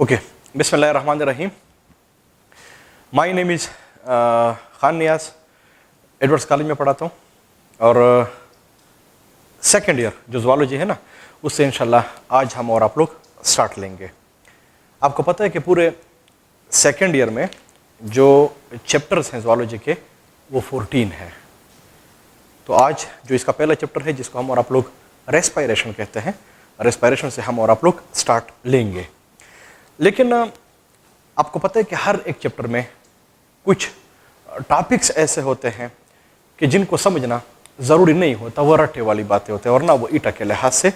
Okay, बिस्मिल्लाहिर्रहमानिर्रहीम। My name is Khan Niyaz, Edwards college में पढ़ाता हूँ और सेकेंड ईयर जो ज़ूलॉजी है ना, उससे इंशाल्लाह आज हम और आप लोग स्टार्ट लेंगे। आपको पता है कि पूरे सेकेंड ईयर में जो चैप्टर्स हैं ज़ूलॉजी के वो 14 हैं। तो आज जो इसका पहला चैप्टर है जिसको हम और आप लोग रेस्पायरेशन कहते हैं, रेस्पायरेशन से हम और आप लोग स्टार्ट लेंगे। लेकिन आपको पता है कि हर एक चैप्टर में कुछ टॉपिक्स ऐसे होते हैं कि जिनको समझना ज़रूरी नहीं होता, वो रट्टे वाली बातें होते हैं और ना वो ईटा के लिहाज से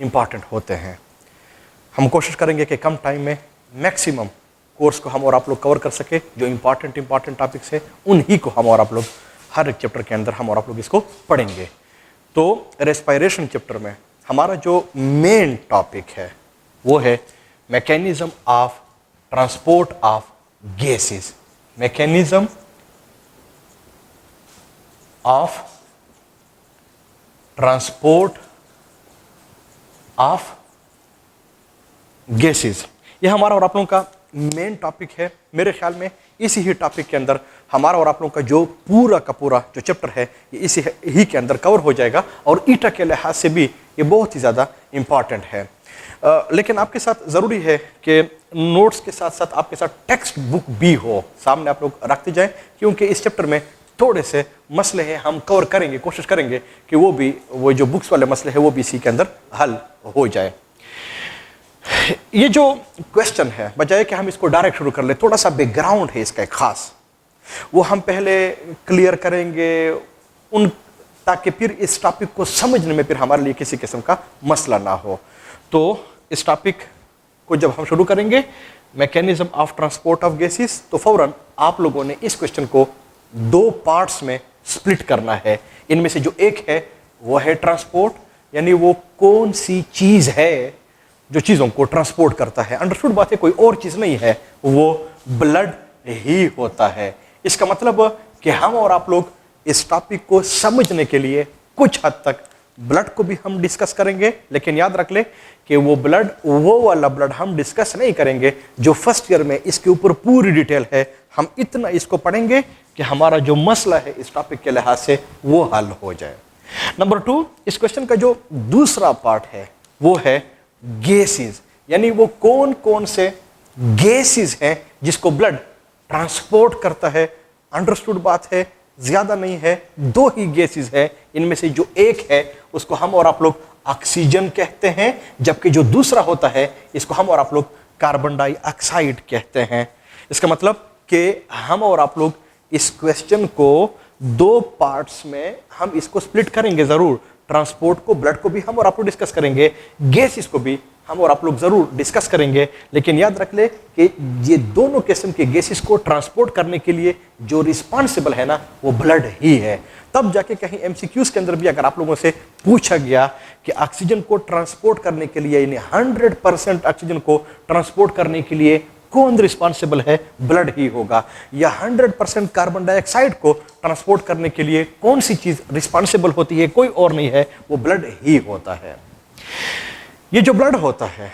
इम्पॉर्टेंट होते हैं। हम कोशिश करेंगे कि कम टाइम में मैक्सिमम कोर्स को हम और आप लोग कवर कर सके। जो इम्पॉर्टेंट टॉपिक्स है उन्हीं को हम और आप लोग हर एक चैप्टर के अंदर हम और आप लोग इसको पढ़ेंगे। तो रेस्पायरेशन चैप्टर में हमारा जो मेन टॉपिक है वो है mechanism of transport of gases. Mechanism of transport of gases, ये हमारा और आप लोगों का मेन टॉपिक है। मेरे ख्याल में इसी ही टॉपिक के अंदर हमारा और आप लोगों का जो पूरा का पूरा जो चैप्टर है ये इसी ही के अंदर कवर हो जाएगा और ईटा के लिहाज से भी ये बहुत ही ज़्यादा इम्पॉर्टेंट है। लेकिन आपके साथ ज़रूरी है कि नोट्स के साथ साथ आपके साथ टेक्स्ट बुक भी हो, सामने आप लोग रखते जाएं, क्योंकि इस चैप्टर में थोड़े से मसले हैं हम कवर करेंगे, कोशिश करेंगे कि वो जो बुक्स वाले मसले हैं वो भी इसी के अंदर हल हो जाए। ये जो क्वेश्चन है, बजाय कि हम इसको डायरेक्ट शुरू कर ले, थोड़ा सा बैकग्राउंड है इसका एक खास, वो हम पहले क्लियर करेंगे ताकि फिर इस टॉपिक को समझने में फिर हमारे लिए किसी किस्म का मसला ना हो। तो इस टॉपिक को जब हम शुरू करेंगे mechanism of transport of gases, तो फौरन आप लोगों ने इस क्वेश्चन को दो पार्ट्स में स्प्लिट करना है। इनमें से जो एक है वो है ट्रांसपोर्ट, यानी वो कौन सी चीज है जो चीजों को ट्रांसपोर्ट करता है। अंडरस्टूड बात है, कोई और चीज नहीं है, वो ब्लड ही होता है। इसका मतलब कि हम और आप लोग इस टॉपिक को समझने के लिए कुछ हद तक ब्लड को भी हम डिस्कस करेंगे, लेकिन याद रख ले कि वो वाला ब्लड हम डिस्कस नहीं करेंगे जो फर्स्ट ईयर में इसके ऊपर पूरी डिटेल है। हम इतना इसको पढ़ेंगे कि हमारा जो मसला है इस टॉपिक के लिहाज से वो हल हो जाए। नंबर 2, इस क्वेश्चन का जो दूसरा पार्ट है वो है गैसेस, यानी वो कौन कौन से गैसेस हैं जिसको ब्लड ट्रांसपोर्ट करता है। अंडरस्टूड बात है, ज्यादा नहीं है, दो ही गैसेस है। इनमें से जो एक है उसको हम और आप लोग ऑक्सीजन कहते हैं, जबकि जो दूसरा होता है इसको हम और आप लोग कार्बन डाइऑक्साइड कहते हैं। इसका मतलब कि हम और आप लोग इस क्वेश्चन को दो पार्ट्स में हम इसको स्प्लिट करेंगे जरूर। ट्रांसपोर्ट को, ब्लड को भी हम और आप लोग डिस्कस करेंगे, गैसेस को भी हम और आप लोग जरूर डिस्कस करेंगे। लेकिन याद रख ले कि ये दोनों किस्म के गैसेस को ट्रांसपोर्ट करने के लिए जो रिस्पॉन्सिबल है ना वो ब्लड ही है। तब जाके कहीं एमसीक्यूज के अंदर भी अगर आप लोगों से पूछा गया कि ऑक्सीजन को ट्रांसपोर्ट करने के लिए, यानी 100% ऑक्सीजन को ट्रांसपोर्ट करने के लिए कौन रिस्पॉन्सिबल है, ब्लड ही होगा। या 100% कार्बन डाइऑक्साइड को ट्रांसपोर्ट करने के लिए कौन सी चीज रिस्पॉन्सिबल होती है, कोई और नहीं है, वो ब्लड ही होता है। ये जो ब्लड होता है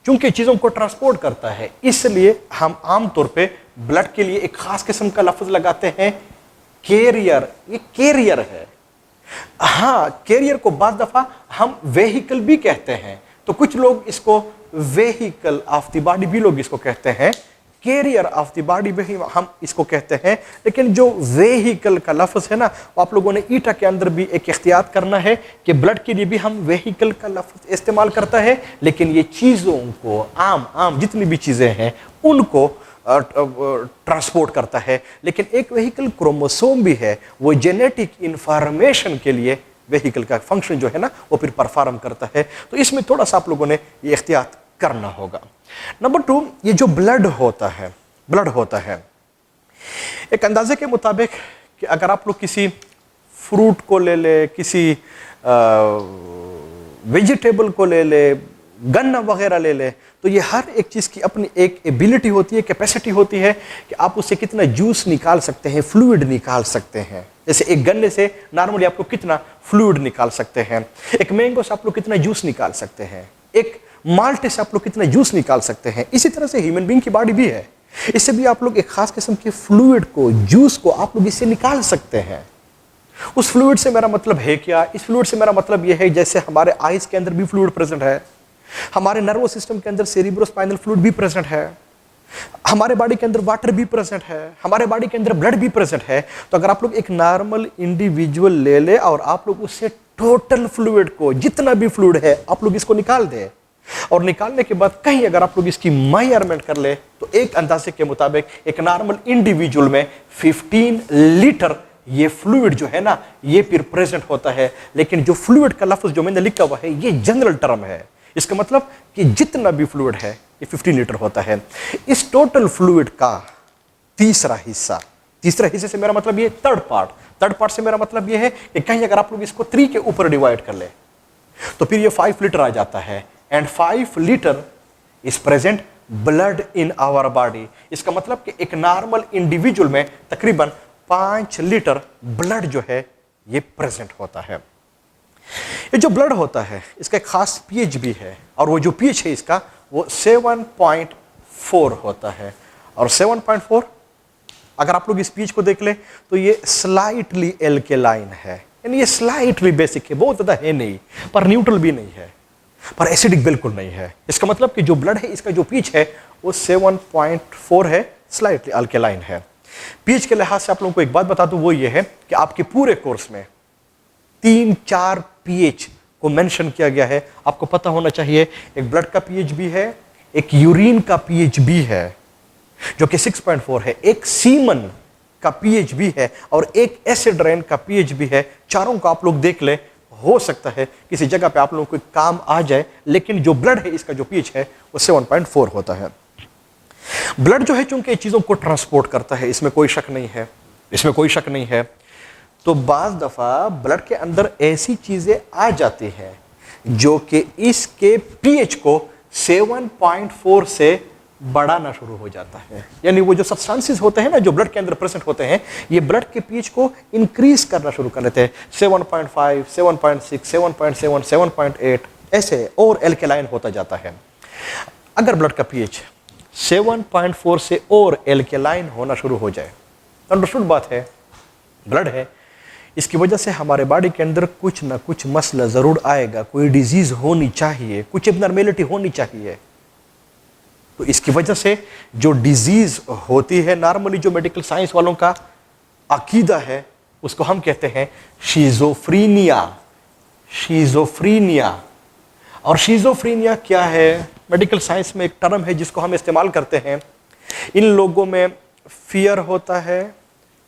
चूंकि चीजों को ट्रांसपोर्ट करता है, इसलिए हम आमतौर पे ब्लड के लिए एक खास किस्म का लफ्ज लगाते हैं कैरियर। ये कैरियर है। हाँ, कैरियर को बाद दफा हम वेहिकल भी कहते हैं, तो कुछ लोग इसको वेहिकल ऑफ द बॉडी भी लोग इसको कहते हैं, कैरियर ऑफ द बॉडी भी हम इसको कहते हैं। लेकिन जो वेहिकल का लफ्ज है ना, आप लोगों ने ईटा के अंदर भी एक इख्तियार करना है कि ब्लड के लिए भी हम वेहिकल का लफ्ज इस्तेमाल करता है, लेकिन ये चीजों को आम जितनी भी चीजें हैं उनको ट्रांसपोर्ट करता है। लेकिन एक वेहिकल क्रोमोसोम भी है, वो जेनेटिक इंफॉर्मेशन के लिए वेहिकल का फंक्शन जो है ना वो फिर परफॉर्म करता है। तो इसमें थोड़ा सा आप लोगों ने ये इख्तियार करना होगा। नंबर 2, ये जो ब्लड होता है एक अंदाजे के मुताबिक कि अगर आप लोग किसी फ्रूट को ले ले, किसी वेजिटेबल को ले ले, गन्ना वगैरह ले ले, तो ये हर एक चीज की अपनी एक एबिलिटी होती है, कैपेसिटी होती है कि आप उससे कितना जूस निकाल सकते हैं, फ्लूइड निकाल सकते हैं। जैसे एक गन्ने से नॉर्मली आप लोग कितना फ्लूइड निकाल सकते हैं, एक मैंगो से आप लोग कितना जूस निकाल सकते हैं, एक माल्टे से आप लोग कितना जूस निकाल सकते हैं। इसी तरह से ह्यूमन बीइंग की बॉडी भी है, इससे भी आप लोग एक खास किस्म के फ्लूइड को, जूस को आप लोग इससे निकाल सकते हैं। उस फ्लूइड से मेरा मतलब है क्या? इस फ्लूइड से मेरा मतलब यह है जैसे हमारे आइज के अंदर भी फ्लूइड प्रेजेंट है, हमारे नर्वस सिस्टम के अंदर सेरिब्रोस्पाइनल फ्लूइड भी प्रेजेंट है, हमारे बॉडी के अंदर वाटर भी प्रेजेंट है, हमारे बॉडी के अंदर ब्लड भी प्रेजेंट है। तो अगर आप लोग एक नॉर्मल इंडिविजुअल ले ले और आप लोग उससे टोटल फ्लूइड को, जितना भी फ्लूइड है, आप लोग इसको निकाल दें और निकालने के बाद कहीं अगर आप लोग इसकी मेजरमेंट कर ले तो एक अंदाजे के मुताबिक एक नॉर्मल इंडिविजुअल में 15 लीटर ये फ्लूइड जो है ना, ये फिर प्रेजेंट होता है। लेकिन जो फ्लूइड का लफ्ज जो मैंने लिखा हुआ है ये जनरल टर्म है, इसका मतलब कि जितना भी फ्लूइड है ये 15 लीटर होता है। इस टोटल फ्लूइड का तीसरा हिस्से से मेरा मतलब ये थर्ड पार्ट से मेरा मतलब ये है कि कहीं अगर आप लोग इसको 3 के ऊपर डिवाइड कर ले तो फिर ये 5 लीटर आ जाता है। And 5 litre is present blood in our body. इसका मतलब कि एक नॉर्मल इंडिविजुअल में तकरीबन 5 लीटर ब्लड जो है ये प्रेजेंट होता है। ये जो ब्लड होता है इसका एक खास पीएच भी है, और वो जो पीएच है इसका वो 7.4 होता है। और 7.4 अगर आप लोग इस पीएच को देख ले तो ये स्लाइटली एल्केलाइन है, यानी ये स्लाइटली बेसिक है, बहुत ज्यादा है नहीं, पर न्यूट्रल भी नहीं है, पर एसिडिक बिल्कुल नहीं है। इसका मतलब कि जो ब्लड है इसका जो पीएच है वो 7.4 है, स्लाइटली अल्केलाइन है। पीएच के लिहाज से आप लोगों को एक बात बता दूं, वो ये है कि आपके पूरे कोर्स में 3-4 पीएच को मेंशन किया गया है। आपको पता होना चाहिए एक ब्लड का पीएच भी है, एक यूरिन का पीएच भी है जो कि 6.4 है, एक सीमन का पीएच भी है और एक एसिड रेन का पीएच भी है। चारों को आप लोग देख ले, हो सकता है किसी जगह पे आप लोगों को काम आ जाए, लेकिन जो ब्लड है इसका जो पीएच है वो 7.4 होता है। ब्लड जो है चूंकि चीजों को ट्रांसपोर्ट करता है, इसमें कोई शक नहीं है, तो बाज दफा ब्लड के अंदर ऐसी चीजें आ जाती हैं जो कि इसके पीएच को 7.4 से बढ़ाना शुरू हो जाता है। यानी वो जो सब्सटेंसेस होते हैं ना जो ब्लड के अंदर प्रेजेंट होते हैं, ये ब्लड के पीएच को इंक्रीज करना शुरू कर देते हैं। 7.5, 7.6, 7.7, 7.8 ऐसे और एल्केलाइन होता जाता है। अगर ब्लड का पीएच 7.4 से और एल्केलाइन होना शुरू हो जाए तो अंडरस्टूड बात है, ब्लड है, इसकी वजह से हमारे बॉडी के अंदर कुछ ना कुछ मसला जरूर आएगा, कोई डिजीज होनी चाहिए, कुछ एबनॉर्मेलिटी होनी चाहिए। तो इसकी वजह से जो डिजीज होती है, नॉर्मली जो मेडिकल साइंस वालों का अकीदा है उसको हम कहते हैं शीजोफ्रीनिया। और शीजोफ्रीनिया क्या है? मेडिकल साइंस में एक टर्म है जिसको हम इस्तेमाल करते हैं। इन लोगों में फियर होता है,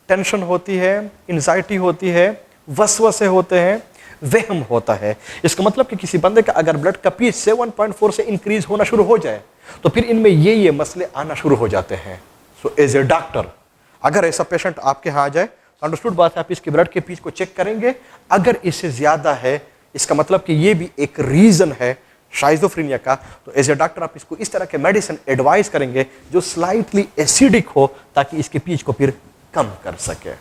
टेंशन होती है, एंजाइटी होती है, वसवसे होते हैं, वहम होता है। इसका मतलब कि किसी बंदे का अगर ब्लड का पीएच 7.4 से इंक्रीज होना शुरू हो जाए तो फिर इनमें ये मसले आना शुरू हो जाते हैं। सो एज ए डॉक्टर अगर ऐसा पेशेंट आपके यहाँ आ जाए तो अंडरस्टूड बात है, आप इसके ब्लड के पीएच को चेक करेंगे। अगर इससे ज्यादा है, इसका मतलब कि ये भी एक रीजन है शाइजोफ्रेनिया का, तो एज ए डॉक्टर आप इसको इस तरह के मेडिसिन एडवाइस करेंगे जो स्लाइटली एसिडिक हो ताकि इसके पीएच को फिर कम कर सके।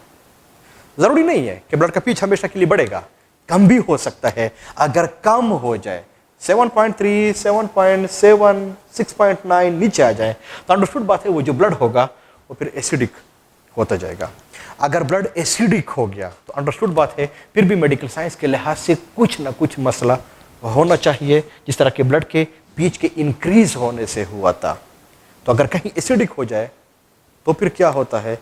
जरूरी नहीं है कि ब्लड का पीएच हमेशा के लिए बढ़ेगा, कम भी हो सकता है। अगर कम हो जाए 7.3, 7.7, 6.9 नीचे आ जाए तो अंडरस्टूड बात है वो जो ब्लड होगा वो फिर एसिडिक होता जाएगा। अगर ब्लड एसिडिक हो गया तो अंडरस्टूड बात है फिर भी मेडिकल साइंस के लिहाज से कुछ ना कुछ मसला होना चाहिए, जिस तरह के ब्लड के पीएच के इंक्रीज होने से हुआ था। तो अगर कहीं एसिडिक हो जाए तो फिर क्या होता है?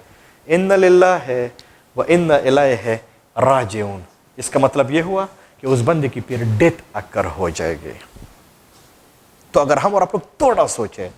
इन्ना लिल्लाहि व इन्ना इलैहि राजिऊन। इसका मतलब यह हुआ कि उस बंदे की फिर डेथ अकर हो जाएगी। तो अगर हम और आप लोग थोड़ा सोचें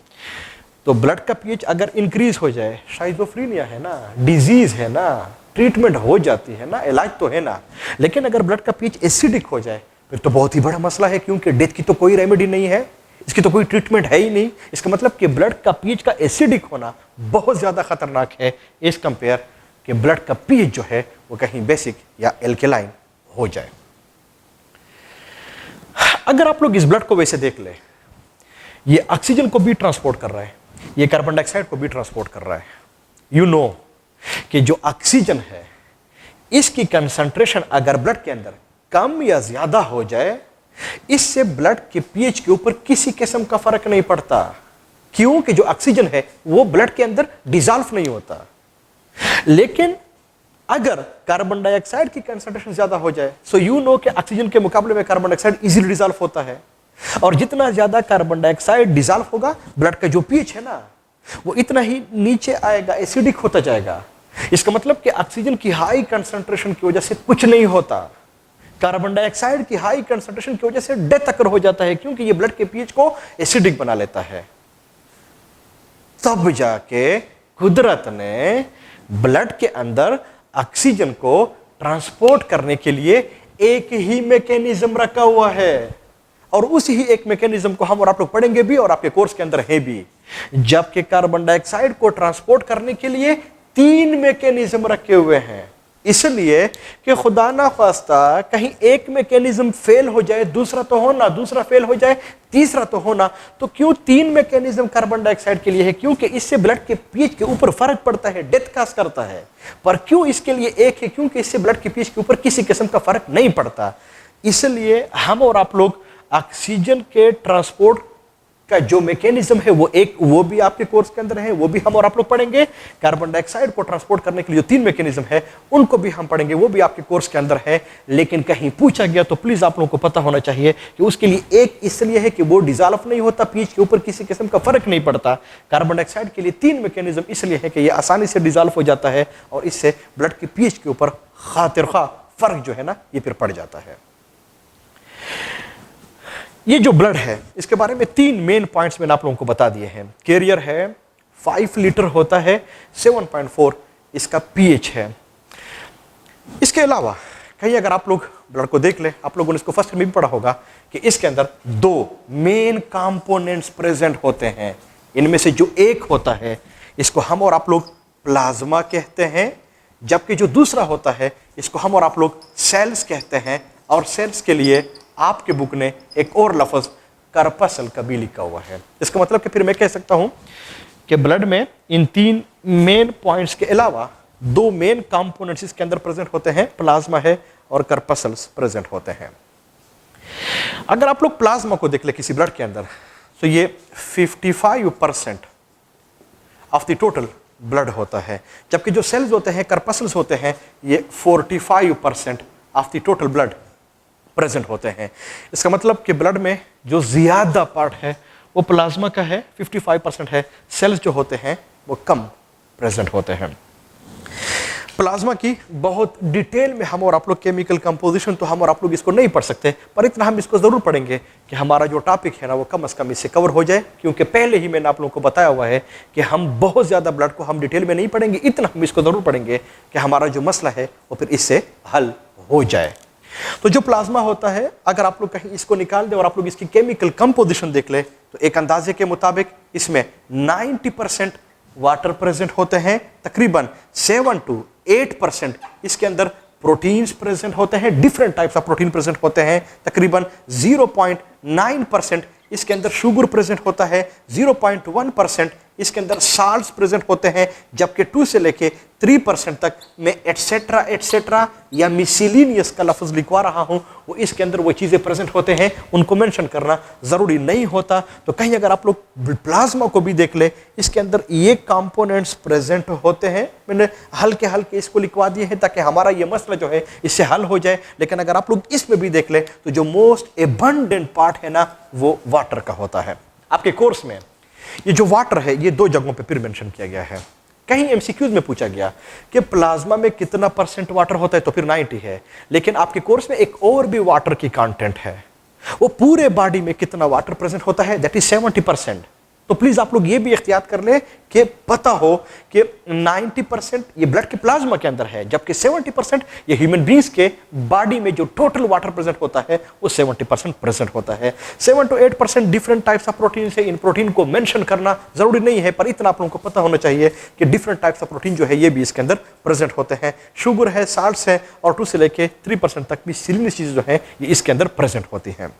तो ब्लड का पीएच अगर इंक्रीज हो जाए, शाइजोफ्रेनिया है ना, डिजीज है ना, ट्रीटमेंट हो जाती है ना, इलाज तो है ना, लेकिन अगर ब्लड का पीएच एसिडिक हो जाए फिर तो बहुत ही बड़ा मसला है, क्योंकि डेथ की तो कोई रेमेडी नहीं है, इसकी तो कोई ट्रीटमेंट है ही नहीं। इसका मतलब कि ब्लड का पीएच का एसिडिक होना बहुत ज्यादा खतरनाक है इस कंपेयर कि ब्लड का पीएच जो है वो कहीं बेसिक या एल्केलाइन हो जाए। अगर आप लोग इस ब्लड को वैसे देख ले, ये ऑक्सीजन को भी ट्रांसपोर्ट कर रहा है, ये कार्बन डाइऑक्साइड को भी ट्रांसपोर्ट कर रहा है। यू नो कि जो ऑक्सीजन है इसकी कंसंट्रेशन अगर ब्लड के अंदर कम या ज्यादा हो जाए इससे ब्लड के पीएच के ऊपर किसी किस्म का फर्क नहीं पड़ता, क्योंकि जो ऑक्सीजन है वो ब्लड के अंदर डिसॉल्व नहीं होता। लेकिन अगर कार्बन डाइऑक्साइड की कंसंट्रेशन ज्यादा हो जाए, सो यू नो कि ऑक्सीजन के मुकाबले में कार्बन डाइऑक्साइड इजीली डिसॉल्व होता है, और जितना ज्यादा कार्बन डाइऑक्साइड डिसॉल्व होगा, ब्लड का जो पीएच है ना वो इतना ही नीचे आएगा, एसिडिक होता जाएगा। इसका मतलब कि ऑक्सीजन की हाई कंसंट्रेशन की वजह से कुछ नहीं होता, कार्बन डाइऑक्साइड की हाई कंसंट्रेशन की वजह से डेथ अकर हो जाता है, क्योंकि ये ब्लड के पीएच को एसिडिक बना लेता है। तब जाके कुदरत ने ब्लड के अंदर ऑक्सीजन को ट्रांसपोर्ट करने के लिए एक ही मैकेनिज्म रखा हुआ है, और उसी ही एक मैकेनिज्म को हम और आप लोग पढ़ेंगे भी और आपके कोर्स के अंदर है भी। जबकि कार्बन डाइऑक्साइड को ट्रांसपोर्ट करने के लिए 3 मैकेनिज्म रखे हुए हैं, इसलिए कि खुदा ना खास्ता कहीं एक मैकेनिज्म फेल हो जाए, दूसरा तो होना, दूसरा फेल हो जाए, तीसरा तो होना। तो क्यों 3 मैकेनिज्म कार्बन डाइऑक्साइड के लिए है? क्योंकि इससे ब्लड के पीएच के ऊपर फर्क पड़ता है, डेथ काज करता है। पर क्यों इसके लिए एक है? क्योंकि इससे ब्लड के पीएच के ऊपर किसी किस्म का फर्क नहीं पड़ता। इसलिए हम और आप लोग ऑक्सीजन के ट्रांसपोर्ट का जो मैकेनिज्म है वो भी आपके कोर्स के अंदर है, वो भी हम और आप लोग पढ़ेंगे। कार्बन डाइऑक्साइड को ट्रांसपोर्ट करने के लिए जो 3 मैकेनिज्म है उनको भी हम पढ़ेंगे, वो भी आपके कोर्स के अंदर है। लेकिन कहीं पूछा गया तो प्लीज आप लोगों को पता होना चाहिए कि उसके लिए एक इसलिए है कि वो डिसॉल्व नहीं होता, पीएच के ऊपर किसी किस्म का फर्क नहीं पड़ता। कार्बन डाइऑक्साइड के लिए 3 मैकेनिज्म इसलिए है कि ये आसानी से डिसॉल्व हो जाता है, और इससे ब्लड के पीएच के ऊपर खातिर खा फर्क जो है ना ये फिर पड़ जाता है। ये जो ब्लड है इसके बारे में 3 मेन पॉइंट्स मैंने आप लोगों को बता दिए हैं। कैरियर है, 5 लीटर होता है, 7.4 इसका पीएच है। इसके अलावा कहीं अगर आप लोग ब्लड को देख ले, आप लोगों ने इसको फर्स्ट में भी पढ़ा होगा कि इसके अंदर 2 मेन कंपोनेंट्स प्रेजेंट होते हैं। इनमें से जो एक होता है इसको हम और आप लोग प्लाज्मा कहते हैं, जबकि जो दूसरा होता है इसको हम और आप लोग सेल्स कहते हैं। और सेल्स के लिए आपके बुक ने एक और लफ्ज करपसल का भी लिखा हुआ है। इसका मतलब कि फिर मैं कह सकता हूं कि ब्लड में इन 3 मेन पॉइंट्स के अलावा 2 मेन कंपोनेंट्स इसके अंदर प्रेजेंट होते हैं, प्लाज्मा है और करपसल्स प्रेजेंट होते हैं। अगर आप लोग प्लाज्मा को देख ले किसी ब्लड के अंदर, तो ये 55% ऑफ द टोटल ब्लड होता है, जबकि जो सेल्स होते हैं, करपसल्स होते हैं, ये 45% of the total blood present होते हैं। इसका मतलब कि ब्लड में जो ज्यादा पार्ट है वो प्लाज्मा का है, 55% है, सेल्स जो होते हैं वो कम प्रेजेंट होते हैं। प्लाज्मा की बहुत डिटेल में हम और आप लोग केमिकल कंपोजिशन तो हम और आप लोग इसको नहीं पढ़ सकते, पर इतना हम इसको जरूर पढ़ेंगे कि हमारा जो टॉपिक है ना वो कम से कम इससे कवर हो जाए, क्योंकि पहले ही मैंने आप लोगों को बताया हुआ है कि हम बहुत ज्यादा ब्लड को हम डिटेल में नहीं पढ़ेंगे, इतना हम इसको जरूर पढ़ेंगे कि हमारा जो मसला है वो फिर इससे हल हो जाए। तो जो प्लाज्मा होता है, अगर आप लोग कहीं इसको निकाल दे और आप लोग इसकी केमिकल कंपोजिशन देख ले, तो एक अंदाजे के मुताबिक इसमें 90% वाटर प्रेजेंट होते हैं, तकरीबन 7 to 8% इसके अंदर प्रोटीन्स प्रेजेंट होते हैं, different types of protein present होते हैं, तकरीबन 0.9% इसके अंदर शुगर प्रेजेंट होता है, 0.1% इसके अंदर साल्ट्स प्रेजेंट होते हैं, जबकि 2 से लेके 3% तक मैं एटसेट्रा एटसेट्रा या मिसिलिनियस का लफ्ज लिखवा रहा हूं, वो इसके अंदर वो चीजें प्रेजेंट होते हैं, उनको मेंशन करना जरूरी नहीं होता। तो कहीं अगर आप लोग प्लाज्मा को भी देख ले, इसके अंदर ये कंपोनेंट्स प्रेजेंट होते हैं। मैंने हल्के हल्के इसको लिखवा दिए हैं ताकि हमारा ये मसला जो है इससे हल हो जाए। लेकिन अगर आप लोग इसमें भी देख ले तो जो मोस्ट एबंडेंट पार्ट है ना वो वाटर का होता है। आपके कोर्स में ये जो वाटर है ये 2 जगहों पे फिर मेंशन किया गया है। कहीं एमसीक्यूज में पूछा गया कि प्लाज्मा में कितना % वाटर होता है, तो फिर 90 है। लेकिन आपके कोर्स में एक और भी वाटर की कंटेंट है, वो पूरे बॉडी में कितना वाटर प्रेजेंट होता है, दैट इज 70%। तो प्लीज आप लोग ये भी एहतियात कर ले कि पता हो कि 90% ये ब्लड के प्लाज्मा के अंदर है, जबकि 70% ये ह्यूमन बींग्स के बॉडी में जो टोटल वाटर प्रेजेंट होता है वो 70% प्रेजेंट होता है। 7 to 8% different types of protein है। इन प्रोटीन को मेंशन करना जरूरी नहीं है, पर इतना आप लोगों को पता होना चाहिए कि डिफरेंट टाइप्स ऑफ प्रोटीन जो है ये भी इसके अंदर प्रेजेंट होते हैं। शुगर है, साल्ट्स है, और 2 से लेके 3% तक भी सिलिनियस चीजें जो है ये इसके अंदर प्रेजेंट होती हैं।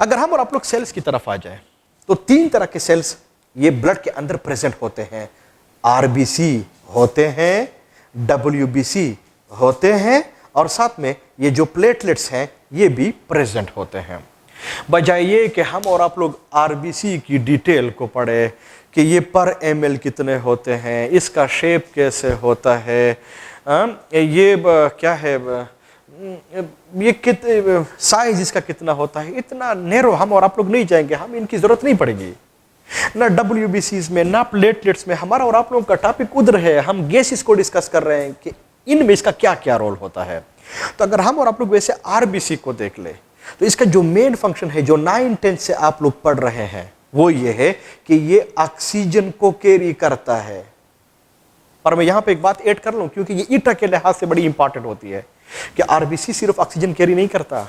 अगर हम और आप लोग सेल्स की तरफ आ जाए तो 3 तरह के सेल्स ये ब्लड के अंदर प्रेजेंट होते हैं। आरबीसी होते हैं, डब्ल्यूबीसी होते हैं, और साथ में ये जो प्लेटलेट्स हैं ये भी प्रेजेंट होते हैं। बजाय ये कि हम और आप लोग आरबीसी की डिटेल को पढ़े कि ये पर एमएल कितने होते हैं, इसका शेप कैसे होता है, ये क्या है, ये साइज इसका कितना होता है, इतना नैरो हम और आप लोग नहीं जाएंगे, हम इनकी जरूरत नहीं पड़ेगी। ना WBCs में ना प्लेटलेट्स में हमारा और आप लोगों का टॉपिक उधर है, हम गैसेस को डिस्कस कर रहे हैं कि इनमें इसका क्या क्या रोल होता है। तो अगर हम और आप लोग वैसे आरबीसी को देख ले तो इसका जो मेन फंक्शन है जो 9-10 से आप लोग पढ़ रहे हैं वो ये है कि ये ऑक्सीजन को कैरी करता है। पर मैं यहां पे एक बात ऐड कर लूं क्योंकि ये ईटा के लिहाज से बड़ी इंपॉर्टेंट होती है कि आरबीसी सिर्फ ऑक्सीजन कैरी नहीं करता,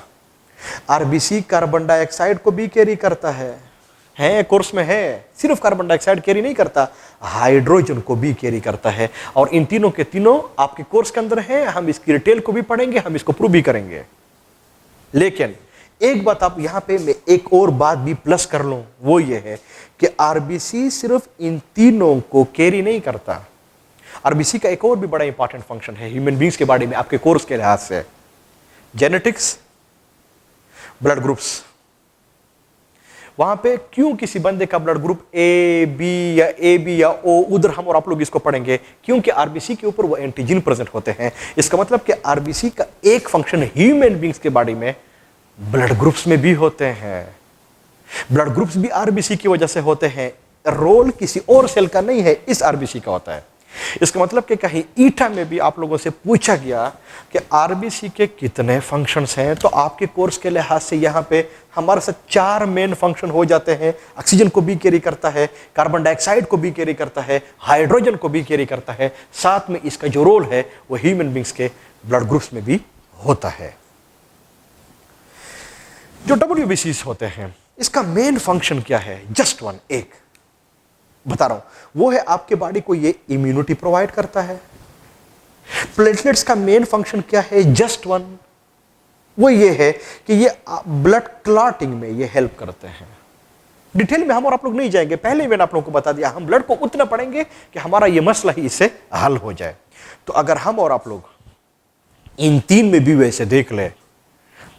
आरबीसी कार्बन डाइऑक्साइड को भी कैरी करता है कोर्स में है, सिर्फ कार्बन डाइऑक्साइड कैरी नहीं करता, हाइड्रोजन को भी कैरी करता है। और इन तीनों के तीनों आपके कोर्स के अंदर है, हम इसकी डिटेल को भी पढ़ेंगे, हम इसको प्रूव भी करेंगे। लेकिन एक बात आप यहां पे मैं एक और बात भी प्लस कर लूं, वो ये है कि आरबीसी सिर्फ इन तीनों को कैरी नहीं करता। आरबीसी का एक और भी बड़ा इंपॉर्टेंट फंक्शन है ह्यूमन बींग्स के बारे में आपके कोर्स के लिहाज से, जेनेटिक्स, ब्लड ग्रुप्स। वहां पे क्यों किसी बंदे का ब्लड ग्रुप ए बी या ओ, उधर हम और आप लोग इसको पढ़ेंगे क्योंकि आरबीसी के ऊपर वो एंटीजन प्रेजेंट होते हैं। इसका मतलब कि आरबीसी का एक फंक्शन ह्यूमन बींग्स के बारे में ब्लड ग्रुप्स में भी होते हैं। ब्लड ग्रुप्स भी आरबीसी की वजह से होते हैं, रोल किसी और सेल का नहीं है, इस आरबीसी का होता है। इसका मतलब कि कहीं ईटा में भी आप लोगों से पूछा गया कि आरबीसी के कितने फंक्शंस हैं, तो आपके कोर्स के लिहाज से यहां पे हमारे साथ 4 मेन फंक्शन हो जाते हैं। ऑक्सीजन को भी कैरी करता है, कार्बन डाइऑक्साइड को भी कैरी करता है, हाइड्रोजन को भी कैरी करता है, साथ में इसका जो रोल है वो ह्यूमन बींग्स के ब्लड ग्रुप्स में भी होता है। जो WBCs होते हैं इसका मेन फंक्शन क्या है, जस्ट वन, एक बता रहा हूं, वो है आपके बॉडी को ये इम्यूनिटी प्रोवाइड करता है। प्लेटलेट्स का मेन फंक्शन क्या है, जस्ट वन, वो ये है कि ये ब्लड क्लॉटिंग में ये हेल्प करते हैं। डिटेल में हम और आप लोग नहीं जाएंगे, पहले ही मैंने आप लोगों को बता दिया, हम ब्लड को उतना पढ़ेंगे कि हमारा ये मसला ही इससे हल हो जाए। तो अगर हम और आप लोग इन 3 में भी वैसे देख ले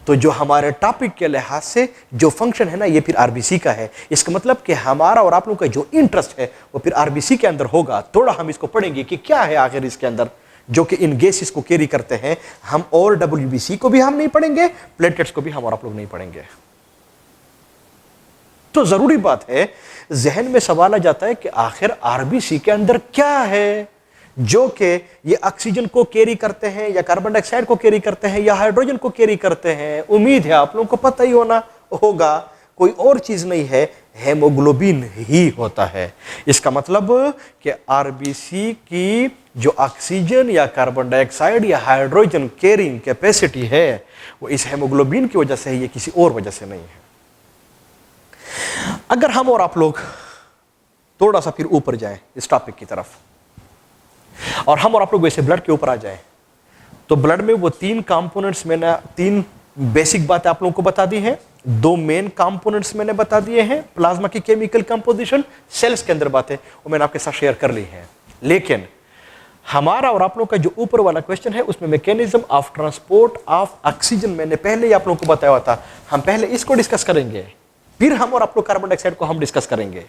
तो जो हमारे टॉपिक के लिहाज से जो फंक्शन है ना ये फिर आरबीसी का है। इसका मतलब कि हमारा और आप लोगों का जो इंटरेस्ट है वो फिर आरबीसी के अंदर होगा। थोड़ा हम इसको पढ़ेंगे कि क्या है आखिर इसके अंदर जो कि इन गैसेस को कैरी करते हैं। हम और WBC को भी हम नहीं पढ़ेंगे, प्लेटलेट्स को भी हम और आप लोग नहीं पढ़ेंगे। तो जरूरी बात है, जहन में सवाल आ जाता है कि आखिर आरबीसी के अंदर क्या है जो कि ये ऑक्सीजन को कैरी करते हैं या कार्बन डाइऑक्साइड को कैरी करते हैं या हाइड्रोजन को कैरी करते हैं। उम्मीद है आप लोगों को पता ही होगा, कोई और चीज नहीं है, हेमोग्लोबिन ही होता है। इसका मतलब कि आरबीसी की जो ऑक्सीजन या कार्बन डाइऑक्साइड या हाइड्रोजन कैरिंग कैपेसिटी है वो इस हेमोग्लोबिन की वजह से है, ये किसी और वजह से नहीं है। अगर हम और आप लोग थोड़ा सा फिर ऊपर जाएं इस टॉपिक की तरफ और हम और आप लोग वैसे ब्लड के ऊपर आ जाएं, तो ब्लड में वो 3 कंपोनेंट्स, मैंने 3 बेसिक बातें आप लोगों को बता दी हैं। 2 मेन कंपोनेंट्स मैंने बता दिए हैं, प्लाज्मा की केमिकल कंपोजिशन, सेल्स के अंदर बातें वो मैंने आपके साथ शेयर कर ली हैं। लेकिन हमारा और आप लोगों का जो ऊपर वाला क्वेश्चन है उसमें mechanism of transport of oxygen मैंने पहले ही आप लोगों को बताया हुआ था। हम पहले इसको डिस्कस करेंगे, फिर हम और आप लोग कार्बन डाइऑक्साइड को हम डिस्कस करेंगे।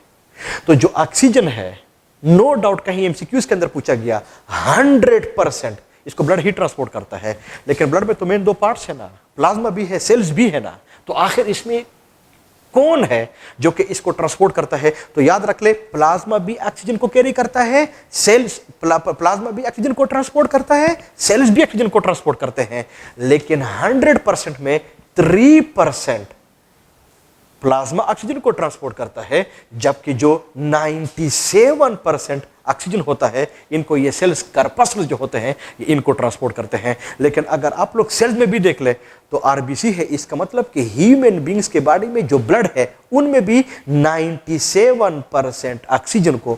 तो जो ऑक्सीजन है, नो डाउट कहीं एमसीक्यूज के अंदर पूछा गया, 100% इसको ब्लड ही ट्रांसपोर्ट करता है। लेकिन ब्लड में तो मेन 2 पार्ट्स है ना, प्लाज्मा भी है, सेल्स भी है ना, तो आखिर इसमें कौन है जो कि इसको ट्रांसपोर्ट करता है? तो याद रख ले, प्लाज्मा भी ऑक्सीजन को कैरी करता है, सेल्स प्लाज्मा भी ऑक्सीजन को ट्रांसपोर्ट करता है, सेल्स भी ऑक्सीजन को ट्रांसपोर्ट करते हैं। लेकिन 100% में 3% प्लाज्मा ऑक्सीजन को ट्रांसपोर्ट करता है, जबकि जो 97% ऑक्सीजन होता है इनको ये सेल्स कार्पस्कल्स जो होते हैं ये इनको ट्रांसपोर्ट करते हैं। लेकिन अगर आप लोग सेल्स में भी देख ले तो आरबीसी है, इसका मतलब कि ह्यूमन बींग्स के बॉडी में जो ब्लड है उनमें भी 97% ऑक्सीजन को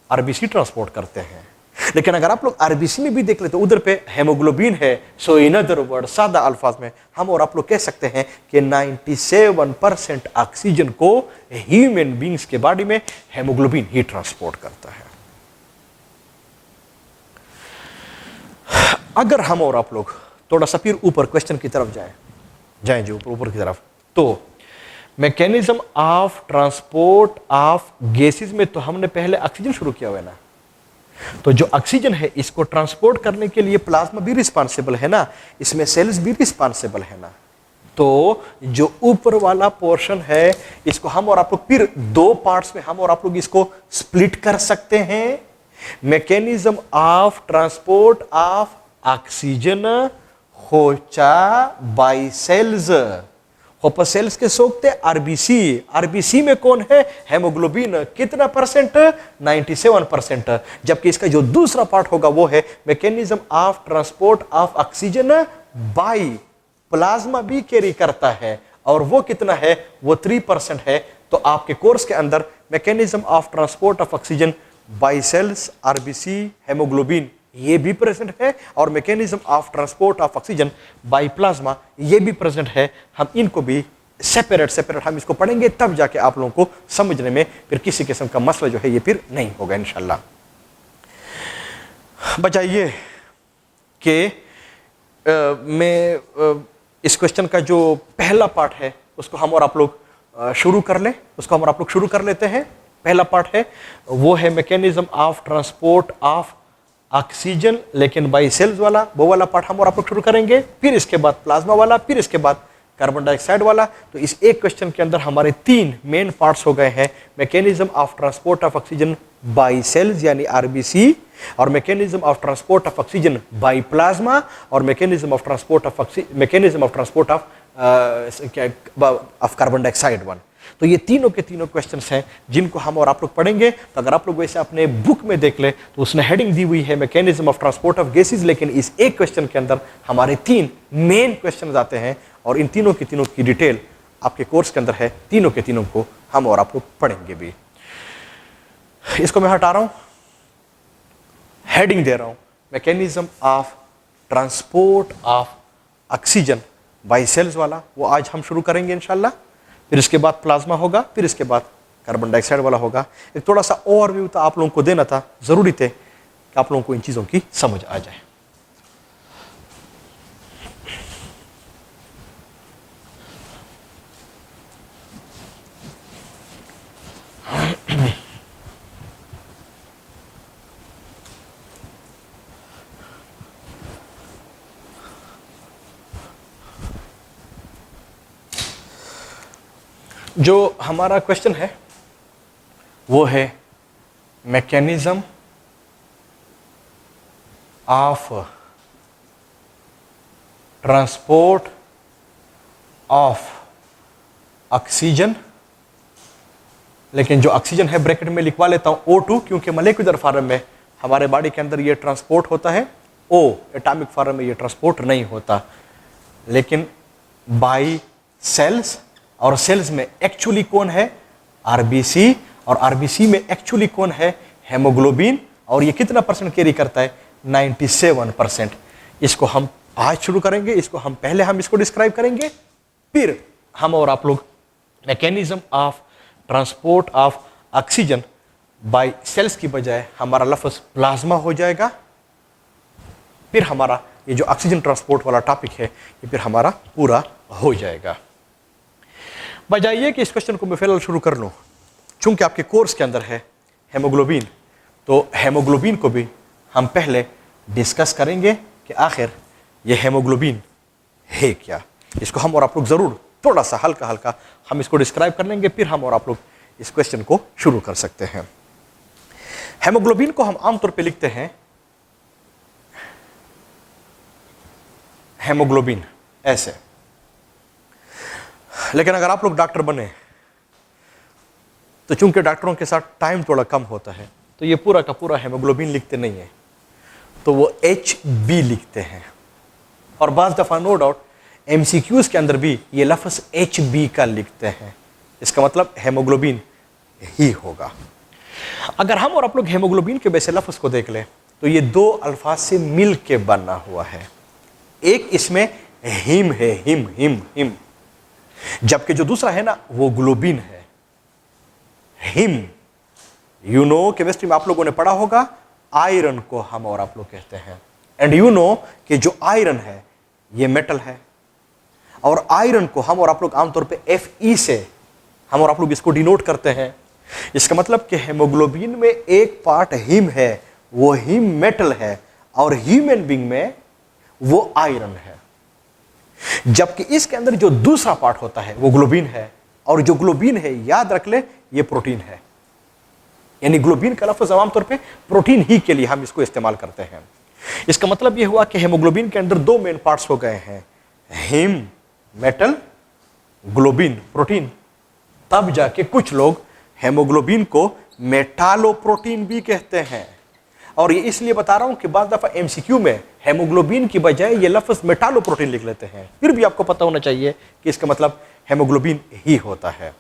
आरबीसी ट्रांसपोर्ट करते हैं। लेकिन अगर आप लोग आरबीसी में भी देख ले तो उधर पे हेमोग्लोबिन है। सो इन अदर वर्ड, सादा अल्फाज में हम और आप लोग कह सकते हैं कि 97% ऑक्सीजन को ह्यूमन बींग्स के बॉडी में हेमोग्लोबिन ही ट्रांसपोर्ट करता है। अगर हम और आप लोग थोड़ा सा फिर ऊपर क्वेश्चन की तरफ जाएं जाएं जी ऊपर ऊपर की तरफ। तो mechanism of transport of gases में तो हमने पहले ऑक्सीजन शुरू किया हुआ है ना, तो जो ऑक्सीजन है इसको ट्रांसपोर्ट करने के लिए प्लाज्मा भी रिस्पांसिबल है ना, इसमें सेल्स भी रिस्पांसिबल है ना। तो जो ऊपर वाला पोर्शन है इसको हम और आप लोग फिर दो पार्ट्स में हम और आप लोग इसको स्प्लिट कर सकते हैं। Mechanism of transport of oxygen होचा बाय सेल्स, होपर सेल्स के सोखते आरबीसी, आरबीसी में कौन है, हेमोग्लोबिन, कितना परसेंट, 97%। जबकि इसका जो दूसरा पार्ट होगा वो है mechanism of transport of oxygen by plasma भी कैरी करता है, और वो कितना है, वो 3% है। तो आपके कोर्स के अंदर mechanism of transport of oxygen by cells, RBC, haemoglobin ये भी प्रेजेंट है, और mechanism of transport of oxygen by plasma ये भी प्रेजेंट है। हम इनको भी सेपरेट हम इसको पढ़ेंगे, तब जाके आप लोगों को समझने में फिर किसी किस्म का मसला जो है ये फिर नहीं होगा इंशाल्लाह। बजाइए कि मैं इस क्वेश्चन का जो पहला पार्ट है उसको हम और आप लोग शुरू कर लें, उसको हम और आप लोग शुरू कर लेते हैं। पहला पार्ट है वो है mechanism of transport of oxygen लेकिन बाय सेल्स वाला, वो वाला पार्ट हम और आप लोग शुरू करेंगे। फिर इसके बाद प्लाज्मा वाला, फिर इसके बाद कार्बन डाइऑक्साइड वाला। तो इस एक क्वेश्चन के अंदर हमारे 3 मेन पार्ट्स हो गए हैं, mechanism of transport of oxygen by cells यानी आरबीसी, और mechanism of transport of oxygen by plasma, और mechanism of transport of carbon dioxide 1। तो ये तीनों के तीनों क्वेश्चंस हैं जिनको हम और आप लोग पढ़ेंगे। तो अगर आप लोग वैसे अपने बुक में देख ले तो उसने हेडिंग दी हुई है mechanism of transport of gases, लेकिन इस एक क्वेश्चन के अंदर हमारे 3 मेन क्वेश्चंस आते हैं, और इन तीनों की डिटेल आपके कोर्स के अंदर है। तीनों के तीनों को हम और आप लोग पढ़ेंगे भी। इसको मैं हटा रहा हूं, हेडिंग दे रहा हूं mechanism of transport of oxygen by cells वाला, वो आज हम शुरू करेंगे इंशाल्लाह। फिर इसके बाद प्लाज्मा होगा, फिर इसके बाद कार्बन डाइऑक्साइड वाला होगा। एक थोड़ा सा ओवरव्यू था आप लोगों को देना था, जरूरी थे कि आप लोगों को इन चीजों की समझ आ जाए। जो हमारा क्वेश्चन है वो है mechanism of transport of oxygen, लेकिन जो ऑक्सीजन है ब्रैकेट में लिखवा लेता हूं O2, क्योंकि मॉलिक्यूलर फॉर्म में हमारे बॉडी के अंदर ये ट्रांसपोर्ट होता है, O एटॉमिक फॉर्म में ये ट्रांसपोर्ट नहीं होता, लेकिन बाय सेल्स, और सेल्स में एक्चुअली कौन है, आरबीसी, और आरबीसी में एक्चुअली कौन है, हेमोग्लोबिन, और ये कितना परसेंट कैरी करता है, 97%। इसको हम आज शुरू करेंगे, इसको हम पहले इसको डिस्क्राइब करेंगे, फिर हम और आप लोग mechanism of transport of oxygen by cells की बजाय हमारा लफ्ज प्लाज्मा हो जाएगा। फिर हमारा ये जो ऑक्सीजन ट्रांसपोर्ट वाला टॉपिक है ये फिर हमारा पूरा हो जाएगा। बजाइए कि इस क्वेश्चन को मैं फिलहाल शुरू कर लूँ, चूंकि आपके कोर्स के अंदर है हेमोग्लोबिन, तो हेमोग्लोबिन को भी हम पहले डिस्कस करेंगे कि आखिर ये हेमोग्लोबिन है क्या। इसको हम और आप लोग ज़रूर थोड़ा सा हल्का हल्का हम इसको डिस्क्राइब कर लेंगे, फिर हम और आप लोग इस क्वेश्चन को शुरू कर सकते हैं। हेमोग्लोबिन को हम आमतौर पे लिखते हैं हेमोग्लोबिन ऐसे, लेकिन अगर आप लोग डॉक्टर बने तो चूंकि डॉक्टरों के साथ टाइम थोड़ा कम होता है तो ये पूरा का पूरा हेमोग्लोबिन लिखते नहीं है, तो वो HB लिखते हैं। और बाज़ दफ़ा नो डाउट MCQs के अंदर भी ये लफ्ज़ HB का लिखते हैं, इसका मतलब हेमोग्लोबिन ही होगा। अगर हम और आप लोग हेमोग्लोबिन के वैसे लफ्ज़ को देख लें तो ये 2 अल्फाज से मिल के बना हुआ है। एक इसमें हिम है, हिम हिम हिम, जबकि जो दूसरा है ना वो ग्लोबिन है। हिम, यू नो केमिस्ट्री में आप लोगों ने पढ़ा होगा, आयरन को हम और आप लोग कहते हैं, एंड यू नो कि जो आयरन है ये मेटल है, और आयरन को हम और आप लोग आमतौर पे Fe से हम और आप लोग इसको डिनोट करते हैं। इसका मतलब कि हेमोग्लोबिन में एक पार्ट हीम है, वो हीम मेटल है, और ह्यूमन बीइंग में वो आयरन है। जबकि इसके अंदर जो दूसरा पार्ट होता है वो ग्लोबिन है, और जो ग्लोबिन है याद रख ले ये प्रोटीन है। यानी ग्लोबिन का लफ्ज आमतौर पे प्रोटीन ही के लिए हम इसको इस्तेमाल करते हैं। इसका मतलब यह हुआ कि हेमोग्लोबिन के अंदर दो मेन पार्ट्स हो गए हैं, हीम मेटल, ग्लोबिन प्रोटीन। तब जाके कुछ लोग हेमोग्लोबिन को मेटालोप्रोटीन भी कहते हैं। और ये इसलिए बता रहा हूं कि बाज़ दफा एमसीक्यू में हेमोग्लोबिन की बजाय ये लफ्ज मेटालोप्रोटीन लिख लेते हैं, फिर भी आपको पता होना चाहिए कि इसका मतलब हेमोग्लोबिन ही होता है।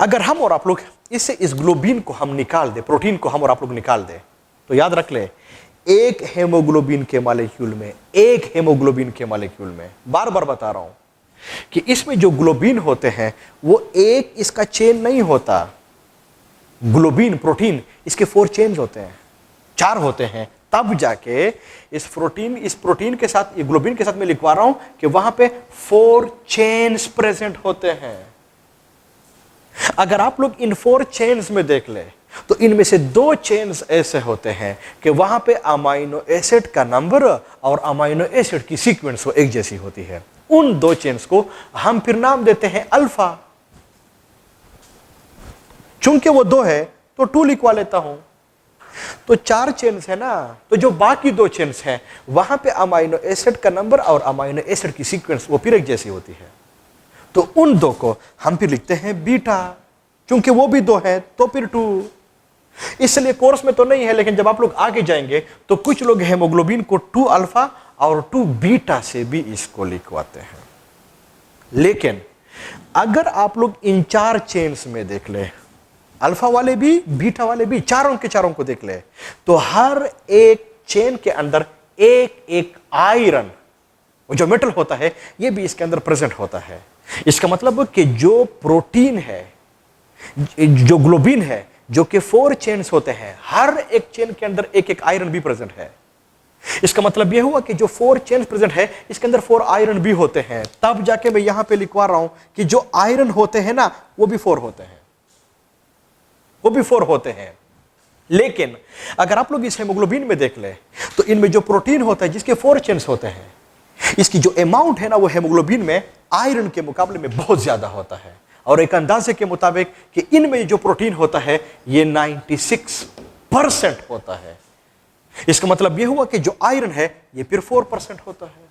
अगर हम और आप लोग इससे इस ग्लोबिन को हम निकाल दे, प्रोटीन को हम और आप लोग निकाल दे, तो याद रख ले एक हेमोग्लोबिन के मॉलिक्यूल में, एक हेमोग्लोबिन के मॉलिक्यूल में, बार बार बता रहा हूं कि इसमें जो ग्लोबिन होते हैं वो एक इसका चेन नहीं होता। ग्लोबिन प्रोटीन इसके 4 चेन्स होते हैं, 4 होते हैं। तब जाके इस प्रोटीन के साथ, ये ग्लोबिन के साथ मैं लिखवा रहा हूं कि वहां पे 4 चेन्स प्रेजेंट होते हैं। अगर आप लोग इन 4 चेन्स में देख ले तो इनमें से 2 चेन्स ऐसे होते हैं कि वहां पे अमाइनो एसिड का नंबर और अमाइनो एसिड की सीक्वेंस वो एक जैसी होती है। उन 2 चेन्स को हम फिर नाम देते हैं अल्फा। चूंकि वो 2 है तो 2 लिखवा लेता हूं। तो 4 चेन्स है ना, तो जो बाकी 2 चेन्स हैं वहां पे अमाइनो एसिड का नंबर और अमाइनो एसिड की सीक्वेंस वो फिर एक जैसी होती है। तो उन 2 को हम फिर लिखते हैं बीटा। चूंकि वो भी 2 है तो फिर 2। इसलिए कोर्स में तो नहीं है, लेकिन जब आप लोग आगे जाएंगे तो कुछ लोग हेमोग्लोबिन को 2 अल्फा और 2 बीटा से भी इसको लिखवाते हैं। लेकिन अगर आप लोग इन 4 चेन्स में देख ले, अल्फा वाले भी बीटा वाले भी, चारों के चारों को देख ले, तो हर एक चेन के अंदर एक एक आयरन, जो मेटल होता है, ये भी इसके अंदर प्रेजेंट होता है। इसका मतलब कि जो प्रोटीन है, जो ग्लोबिन है, जो कि 4 चेन्स होते हैं, हर एक चेन के अंदर एक एक आयरन भी प्रेजेंट है। इसका मतलब यह हुआ कि जो 4 चेन्स प्रेजेंट है इसके अंदर 4 आयरन भी होते हैं। तब जाके मैं यहां पे लिखवा रहा हूं कि जो आयरन होते हैं ना वो भी 4 होते हैं, वो भी 4 होते हैं। लेकिन अगर आप लोग इस हेमोग्लोबिन में देख ले तो इनमें जो प्रोटीन होता है जिसके 4 चेन्स होते हैं, इसकी जो अमाउंट है ना वो हेमोग्लोबिन में आयरन के मुकाबले में बहुत ज्यादा होता है। और एक अंदाजे के मुताबिक कि इनमें जो प्रोटीन होता है ये 96% होता है। इसका मतलब यह हुआ कि जो आयरन है ये फिर 4% होता है।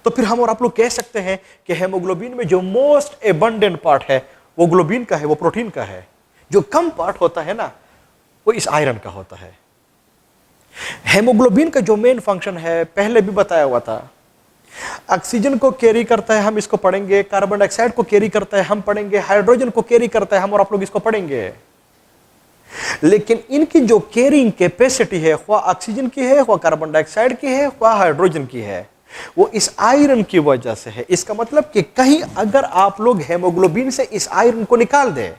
तो फिर हम और आप लोग कह सकते हैं कि हेमोग्लोबिन में जो मोस्ट एबंडेंट पार्ट है वो ग्लोबिन का है, वो प्रोटीन का है। जो कम पार्ट होता है ना वो इस आयरन का होता है। हेमोग्लोबिन का जो मेन फंक्शन है पहले भी बताया हुआ था, ऑक्सीजन को कैरी करता है, हम इसको पढ़ेंगे, कार्बन डाइऑक्साइड को कैरी करता है, हम पढ़ेंगे, हाइड्रोजन को कैरी करता है, हम और आप लोग इसको पढ़ेंगे। लेकिन इनकी जो कैरिंग कैपेसिटी है, ख्वा ऑक्सीजन की है, ख्वा कार्बन डाइऑक्साइड की है, ख्वा हाइड्रोजन की है, वो इस आयरन की वजह से है। इसका मतलब कि कहीं अगर आप लोग हेमोग्लोबिन से इस आयरन को निकाल दें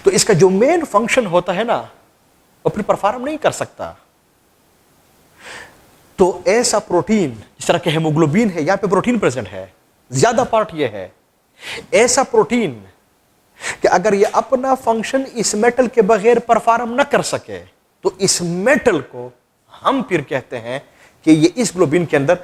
तो इसका जो मेन फंक्शन होता है ना वो फिर परफॉर्म नहीं कर सकता। तो ऐसा प्रोटीन, जिस तरह के हेमोग्लोबिन है, यहां पे प्रोटीन प्रेजेंट है, ज्यादा पार्ट ये है, ऐसा प्रोटीन कि अगर ये अपना फंक्शन इस मेटल के बगैर परफॉर्म न कर सके तो इस मेटल को हम फिर कहते हैं कि ये इस ग्लोबिन के अंदर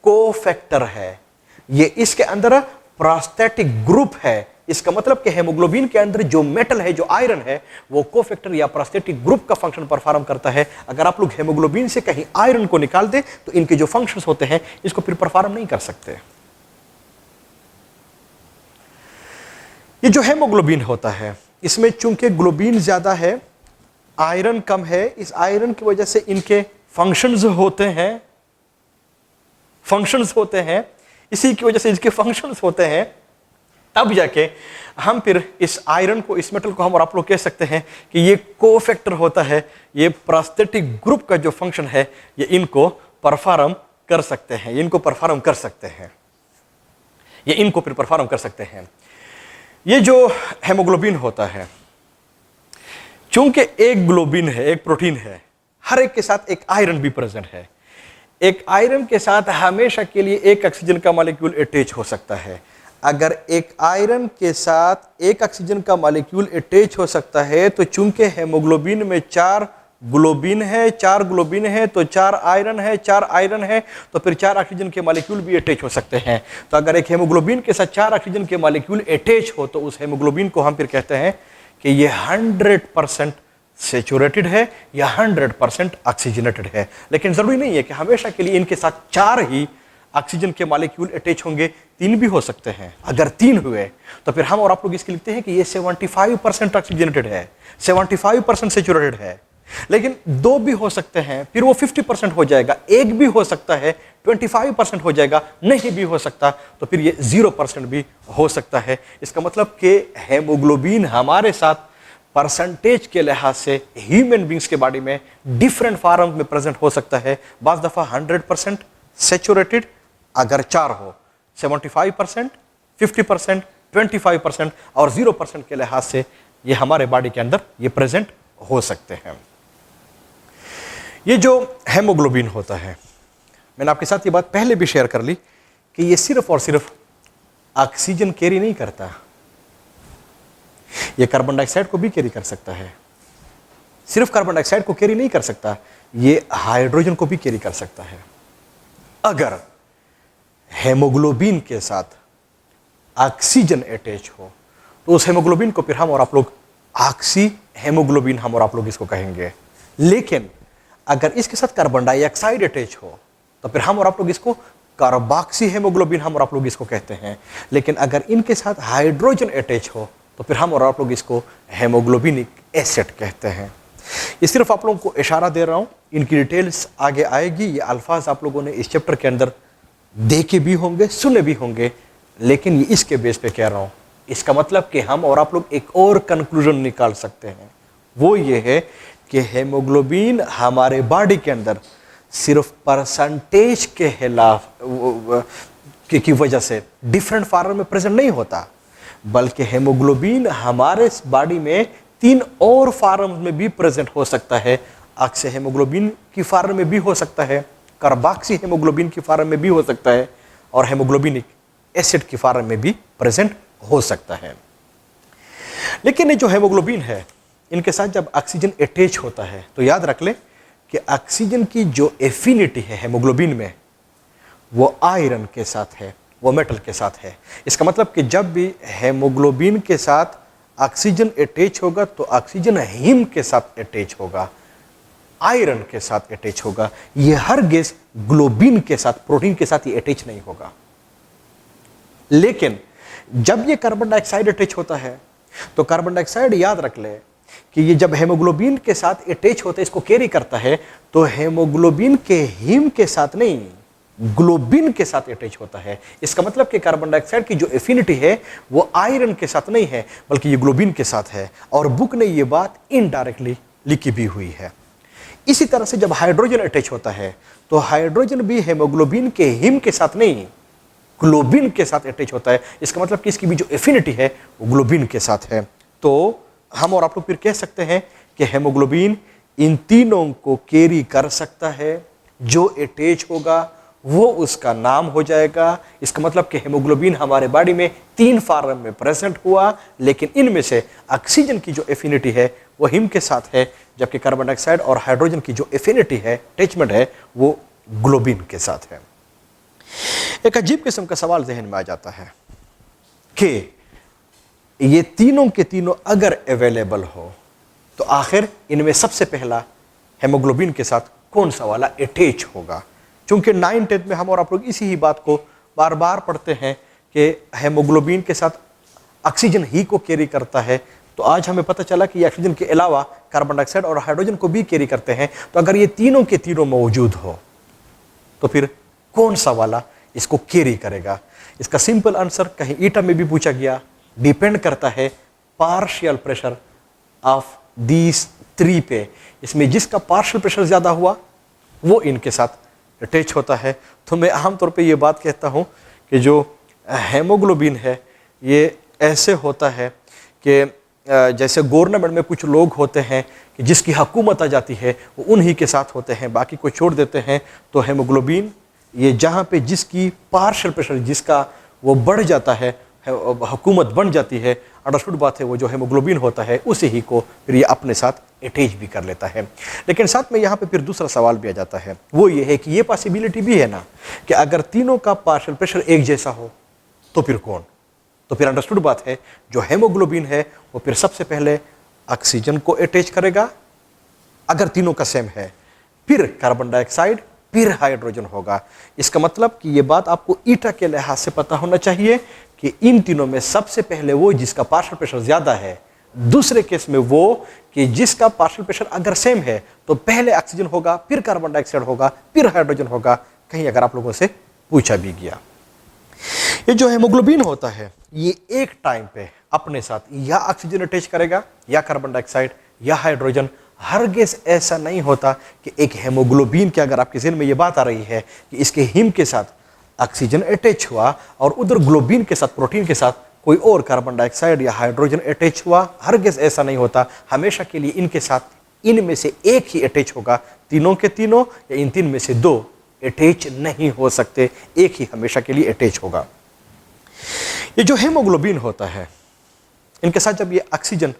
कोफैक्टर है, ये इसके अंदर प्रोस्थेटिक ग्रुप है। इसका मतलब कि हेमोग्लोबिन के अंदर जो मेटल है, जो आयरन है, वो कोफैक्टर या प्रोस्थेटिक ग्रुप का फंक्शन परफॉर्म करता है। अगर आप लोग हेमोग्लोबिन से कहीं आयरन को निकाल दे तो इनके जो फंक्शंस होते हैं इसको फिर परफॉर्म नहीं कर सकते। ये जो हेमोग्लोबिन होता है इसमें चूंकि ग्लोबिन ज्यादा है, आयरन कम है, इस आयरन की वजह से इनके फंक्शंस होते हैं, इसी की वजह से इसके फंक्शंस होते हैं। तब जाके हम फिर इस आयरन को, इस मेटल को हम और आप लोग कह सकते हैं कि ये कोफैक्टर होता है। ये प्रोस्थेटिक ग्रुप का जो फंक्शन है ये इनको परफॉर्म कर सकते हैं, इनको परफॉर्म कर सकते हैं, ये इनको फिर परफॉर्म कर सकते हैं। ये जो हेमोग्लोबिन होता है, चूंकि एक ग्लोबिन है, एक प्रोटीन है, हर एक के साथ एक आयरन भी प्रेजेंट है। एक आयरन के साथ हमेशा के लिए एक ऑक्सीजन का मॉलिक्यूल अटैच हो सकता है। अगर एक आयरन के साथ एक ऑक्सीजन का मॉलिक्यूल अटैच हो सकता है तो चूंकि हेमोग्लोबिन में 4 ग्लोबिन है, 4 ग्लोबिन है तो 4 आयरन है, 4 आयरन है तो फिर 4 ऑक्सीजन के मॉलिक्यूल भी अटैच हो सकते हैं। तो अगर एक हेमोग्लोबिन के साथ 4 ऑक्सीजन के मॉलिक्यूल अटैच हो तो उस हेमोग्लोबिन को हम फिर कहते हैं कि ये 100% सेचुरेटेड है या 100% ऑक्सीजनेटेड है। लेकिन जरूरी नहीं है कि हमेशा के लिए इनके साथ 4 ही ऑक्सीजन के मॉलिक्यूल अटैच होंगे, 3 भी हो सकते हैं। अगर 3 हुए तो फिर हम और आप लोग इसके लिखते हैं कि ये 75% ऑक्सीजनेटेड है, 75% सेचुरेटेड है। लेकिन 2 भी हो सकते हैं, फिर वो 50% हो जाएगा। 1 भी हो सकता है, 25% हो जाएगा। नहीं भी हो सकता तो फिर ये 0% भी हो सकता है। इसका मतलब कि हेमोग्लोबिन हमारे साथ परसेंटेज के लिहाज से ह्यूमन बींग्स के बॉडी में डिफरेंट फॉर्म में प्रेजेंट हो सकता है। बाज़ दफ़ा 100% सेचुरेटेड अगर 4 हो, 75%, 50%, 25% और 0% के लिहाज से ये हमारे बॉडी के अंदर ये प्रेजेंट हो सकते हैं। ये जो हेमोग्लोबिन होता है, मैंने आपके साथ ये बात पहले भी शेयर कर ली कि ये सिर्फ और सिर्फ ऑक्सीजन कैरी नहीं करता, ये कार्बन डाइऑक्साइड को भी कैरी कर सकता है। सिर्फ कार्बन डाइऑक्साइड को कैरी नहीं कर सकता, ये हाइड्रोजन को भी कैरी कर सकता है। अगर हेमोग्लोबिन के साथ ऑक्सीजन अटैच हो तो उस हेमोग्लोबिन को फिर हम और आप लोग ऑक्सी हेमोग्लोबिन हम और आप लोग इसको कहेंगे। लेकिन अगर इसके साथ कार्बन डाइऑक्साइड अटैच हो तो फिर हम और आप लोग इसको कार्बोक्सी हेमोग्लोबिन हम और आप लोग इसको कहते हैं। लेकिन अगर इनके साथ हाइड्रोजन अटैच हो तो फिर हम और आप लोग इसको हेमोग्लोबिनिक एसिड कहते हैं। ये सिर्फ आप लोगों को इशारा दे रहा हूं, इनकी डिटेल्स आगे आएगी। ये अल्फाज आप लोगों ने इस चैप्टर के अंदर देखे भी होंगे, सुने भी होंगे, लेकिन ये इसके बेस पे कह रहा हूं। इसका मतलब कि हम और आप लोग एक और कंक्लूजन निकाल सकते हैं, वो ये है कि हेमोग्लोबिन हमारे बॉडी के अंदर सिर्फ परसेंटेज के खिलाफ की वजह से डिफरेंट फॉर्म में प्रेजेंट नहीं होता, बल्कि हेमोग्लोबिन हमारे बॉडी में 3 और फॉर्म में भी प्रेजेंट हो सकता है। ऑक्सी हेमोग्लोबिन की फॉर्म में भी हो सकता है, कार्बोक्सी हेमोग्लोबिन की फॉर्म में भी हो सकता है और हेमोग्लोबिनिक एसिड की फॉर्म में भी प्रेजेंट हो सकता है। लेकिन ये जो हेमोग्लोबिन है, इनके साथ जब ऑक्सीजन अटैच होता है तो याद रख ले कि ऑक्सीजन की जो एफिनिटी है हेमोग्लोबिन में, वो आयरन के साथ है, वो मेटल के साथ है। इसका मतलब कि जब भी हेमोग्लोबिन के साथ ऑक्सीजन अटैच होगा तो ऑक्सीजन हीम के साथ अटैच होगा, आयरन के साथ अटैच होगा। ये हर गैस ग्लोबिन के साथ, प्रोटीन के साथ ये अटैच नहीं होगा। लेकिन जब ये कार्बन डाइऑक्साइड अटैच होता है तो कार्बन डाइऑक्साइड याद रख ले कि ये जब हेमोग्लोबिन के साथ अटैच होता है, इसको कैरी करता है, तो हेमोग्लोबिन के हीम के साथ नहीं, ग्लोबिन के साथ अटैच होता है। इसका मतलब कि कार्बन डाइऑक्साइड की जो एफिनिटी है वो आयरन के साथ नहीं है, बल्कि ये ग्लोबिन के साथ है। और बुक ने ये बात इनडायरेक्टली लिखी भी हुई है। इसी तरह से जब हाइड्रोजन अटैच होता है तो हाइड्रोजन भी हेमोग्लोबिन के हीम के साथ नहीं, ग्लोबिन के साथ अटैच होता है। इसका मतलब कि इसकी भी जो एफिनिटी है वो ग्लोबिन के साथ है। तो हम और आप लोग फिर कह सकते हैं कि हेमोग्लोबिन इन तीनों को कैरी कर सकता है। जो अटैच होगा वो उसका नाम हो जाएगा। इसका मतलब कि हेमोग्लोबिन हमारे बॉडी में 3 फॉर्म में प्रेजेंट हुआ, लेकिन इनमें से ऑक्सीजन की जो एफिनिटी है वो हिम के साथ है, जबकि कार्बन डाइऑक्साइड और हाइड्रोजन की जो एफिनिटी है, अटैचमेंट है, वो ग्लोबिन के साथ है। एक अजीब किस्म का सवाल जहन में आ जाता है कि ये तीनों के तीनों अगर अवेलेबल हो तो आखिर इनमें सबसे पहला हेमोग्लोबिन के साथ कौन सा वाला अटैच होगा। चूंकि 9th में हम और आप लोग इसी ही बात को बार बार पढ़ते हैं कि हेमोग्लोबिन के साथ ऑक्सीजन ही को कैरी करता है, तो आज हमें पता चला कि ऑक्सीजन के अलावा कार्बन डाइऑक्साइड और हाइड्रोजन को भी कैरी करते हैं। तो अगर ये तीनों के तीनों मौजूद हो तो फिर कौन सा वाला इसको कैरी करेगा। इसका सिंपल आंसर कहीं ईटा में भी पूछा गया, डिपेंड करता है पार्शियल प्रेशर ऑफ दीज 3 पे। इसमें जिसका पार्शियल प्रेशर ज़्यादा हुआ वो इनके साथ अटैच होता है। तो मैं आमतौर पे ये बात कहता हूँ कि जो हेमोग्लोबिन है ये ऐसे होता है कि जैसे गवर्नमेंट में कुछ लोग होते हैं कि जिसकी हुकूमत आ जाती है वो उन्हीं के साथ होते हैं, बाकी को छोड़ देते हैं, तो हेमोग्लोबिन ये जहाँ पे जिसकी पार्शियल प्रेशर जिसका वो बढ़ जाता है, हुकूमत बन जाती है, अंडरस्टूड बात है, वो जो हेमोग्लोबिन होता है उसी ही को फिर ये अपने साथ अटैच भी कर लेता है। लेकिन साथ में यहाँ पे फिर दूसरा सवाल भी आ जाता है, वो ये है कि ये पॉसिबिलिटी भी है ना कि अगर तीनों का पार्शियल प्रेशर एक जैसा हो तो फिर कौन? तो फिर अंडरस्टूड बात है, जो हेमोग्लोबिन है वो फिर सबसे पहले ऑक्सीजन को अटैच करेगा अगर तीनों का सेम है, फिर कार्बन डाइऑक्साइड, फिर हाइड्रोजन होगा। इसका मतलब कि ये बात आपको ईटा के लिहाज से पता होना चाहिए कि इन तीनों में सबसे पहले वो जिसका पार्शियल प्रेशर ज्यादा है, दूसरे केस में वो कि जिसका पार्शियल प्रेशर अगर सेम है तो पहले ऑक्सीजन होगा, फिर कार्बन डाइऑक्साइड होगा, फिर हाइड्रोजन होगा। कहीं अगर आप लोगों से पूछा भी गया, ये जो हेमोग्लोबिन होता है ये एक टाइम पे अपने साथ या ऑक्सीजन अटैच करेगा या कार्बन डाइऑक्साइड या हाइड्रोजन। हरगिज़ ऐसा नहीं होता कि एक हेमोग्लोबिन के अगर आपके ज़हन में ये बात आ रही है कि इसके हिम के साथ ऑक्सीजन अटैच हुआ और उधर ग्लोबिन के साथ, प्रोटीन के साथ कोई और कार्बन डाइऑक्साइड या हाइड्रोजन अटैच हुआ, हरगिज़ ऐसा नहीं होता। हमेशा के लिए इनके साथ इनमें से एक ही अटैच होगा, तीनों के तीनों या इन तीन में से दो अटैच नहीं हो सकते, एक ही हमेशा के लिए अटैच होगा। ये जो हेमोग्लोबिन होता है इनके साथ जब ये ऑक्सीजन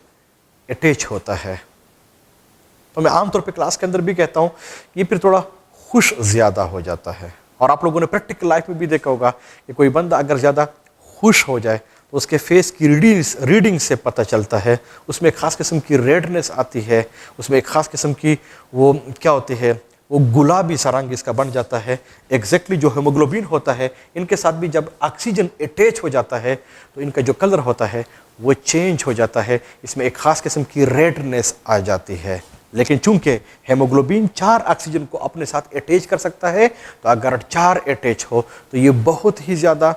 अटैच होता है तो मैं आमतौर पे क्लास के अंदर भी कहता हूँ ये फिर थोड़ा खुश ज़्यादा हो जाता है। और आप लोगों ने प्रैक्टिकल लाइफ में भी देखा होगा कि कोई बंदा अगर ज़्यादा खुश हो जाए तो उसके फेस की रीडिंग से पता चलता है, उसमें एक ख़ास किस्म की रेडनेस आती है, उसमें एक ख़ास किस्म की वो क्या होती है, वो गुलाबी सा रंग इसका बन जाता है। एग्जैक्टली जो हेमोग्लोबिन होता है इनके साथ भी जब ऑक्सीजन अटैच हो जाता है तो इनका जो कलर होता है वो चेंज हो जाता है, इसमें एक ख़ास किस्म की रेडनेस आ जाती है। लेकिन चूंकि हेमोग्लोबिन 4 ऑक्सीजन को अपने साथ अटैच कर सकता है, तो अगर 4 अटैच हो तो ये बहुत ही ज़्यादा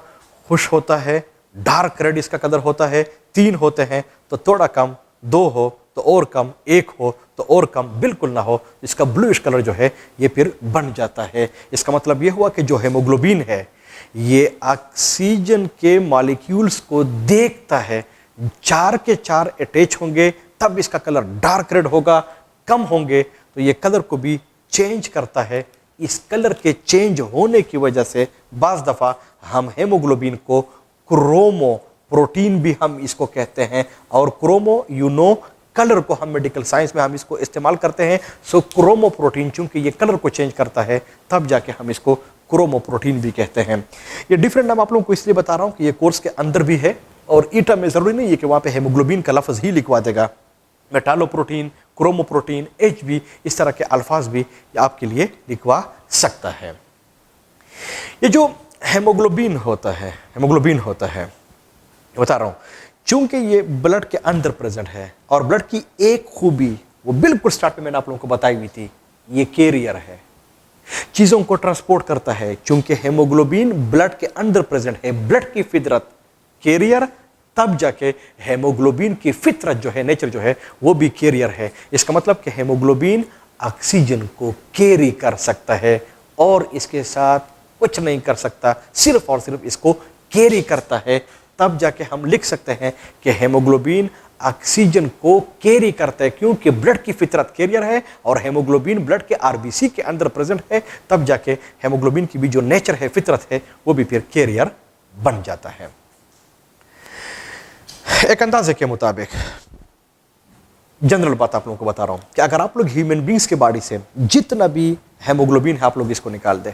खुश होता है। डार्क रेड इसका कलर होता है, 3 होते हैं तो थोड़ा कम, 2 हो तो और कम, 1 हो तो और कम, बिल्कुल ना हो इसका ब्लूइश कलर जो है ये फिर बन जाता है। इसका मतलब ये हुआ कि जो हेमोग्लोबिन है ये ऑक्सीजन के मॉलिक्यूल्स को देखता है, 4 के 4 अटैच होंगे तब इसका कलर डार्क रेड होगा, कम होंगे तो ये कलर को भी चेंज करता है। इस कलर के चेंज होने की वजह से बाज़ दफ़ा हम हेमोग्लोबिन को क्रोमो प्रोटीन भी हम इसको कहते हैं, और क्रोमो कलर को हम मेडिकल साइंस में हम इसको इस्तेमाल करते हैं। सो क्रोमो प्रोटीन चूंकि ये कलर को चेंज करता है तब जाके हम इसको क्रोमो प्रोटीन भी कहते हैं। ये डिफरेंट नाम आप लोगों को इसलिए बता रहा हूँ कि ये कोर्स के अंदर भी है और ईटा में ज़रूरी नहीं है कि वहाँ पे हेमोग्लोबिन का लफ्ज़ ही लिखवा देगा। मेटालोप्रोटीन, क्रोमोप्रोटीन, HB इस तरह के अल्फाज भी आपके लिए लिखवा सकता है। ये जो हेमोग्लोबिन होता है बता रहा हूँ, चूंकि ये ब्लड के अंदर प्रेजेंट है और ब्लड की एक खूबी वो बिल्कुल स्टार्ट में मैंने आप लोगों को बताई हुई थी, ये कैरियर है, चीज़ों को ट्रांसपोर्ट करता है। चूंकि हेमोग्लोबिन ब्लड के अंदर प्रेजेंट है, ब्लड की फितरत कैरियर, तब जाके हेमोग्लोबिन की फितरत जो है, नेचर जो है वो भी कैरियर है। इसका मतलब कि हेमोग्लोबिन ऑक्सीजन को कैरी कर सकता है और इसके साथ कुछ नहीं कर सकता, सिर्फ और सिर्फ इसको कैरी करता है। तब जाके हम लिख सकते हैं कि हेमोग्लोबिन ऑक्सीजन को कैरी करता है, क्योंकि ब्लड की फितरत कैरियर है और हेमोग्लोबिन ब्लड के RBC के अंदर प्रेजेंट है। तब जाके हेमोग्लोबिन की भी जो नेचर है, फितरत है, वो भी फिर कैरियर बन जाता है। एक अंदाजे के मुताबिक जनरल बात आप लोगों को बता रहा हूं कि अगर आप लोग ह्यूमन बींग्स के बॉडी से जितना भी हेमोग्लोबिन है आप लोग इसको निकाल दें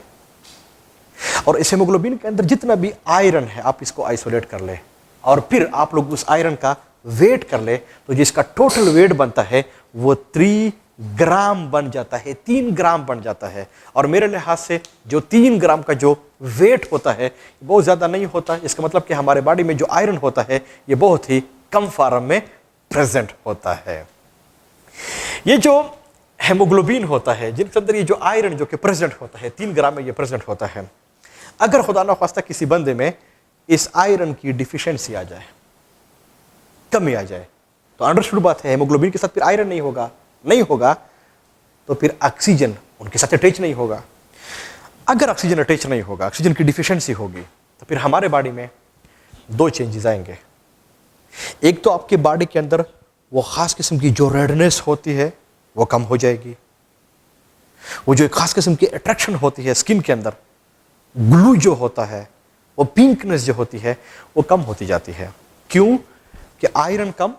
और इस हेमोग्लोबिन के अंदर जितना भी आयरन है आप इसको आइसोलेट कर ले और फिर आप लोग उस आयरन का वेट कर ले, तो जिसका टोटल वेट बनता है वो 3 ग्राम बन जाता है, 3 ग्राम बन जाता है। और मेरे लिहाज से जो 3 ग्राम का जो वेट होता है बहुत ज़्यादा नहीं होता। इसका मतलब कि हमारे बॉडी में जो आयरन होता है ये बहुत ही कम फॉर्म में प्रेजेंट होता है। ये जो हेमोग्लोबिन होता है जिनके अंदर ये जो आयरन जो कि प्रेजेंट होता है 3 ग्राम में ये प्रेजेंट होता है, अगर खुदा ना खास्ता किसी बंदे में इस आयरन की डिफिशियंसी आ जाए, कमी आ जाए, तो अंडरस्टूड बात है हेमोग्लोबिन के साथ फिर आयरन नहीं होगा तो फिर ऑक्सीजन उनके साथ अटैच नहीं होगा। अगर ऑक्सीजन अटैच नहीं होगा, ऑक्सीजन की डिफिशियंसी होगी, तो फिर हमारे बॉडी में 2 चेंजेस आएंगे। एक तो आपके बॉडी के अंदर वो ख़ास किस्म की जो रेडनेस होती है वो कम हो जाएगी। वो जो एक ख़ास किस्म की अट्रैक्शन होती है स्किन के अंदर, ग्लू जो होता है, वो पिंकनेस जो होती है वो कम होती जाती है। क्यों? कि आयरन कम,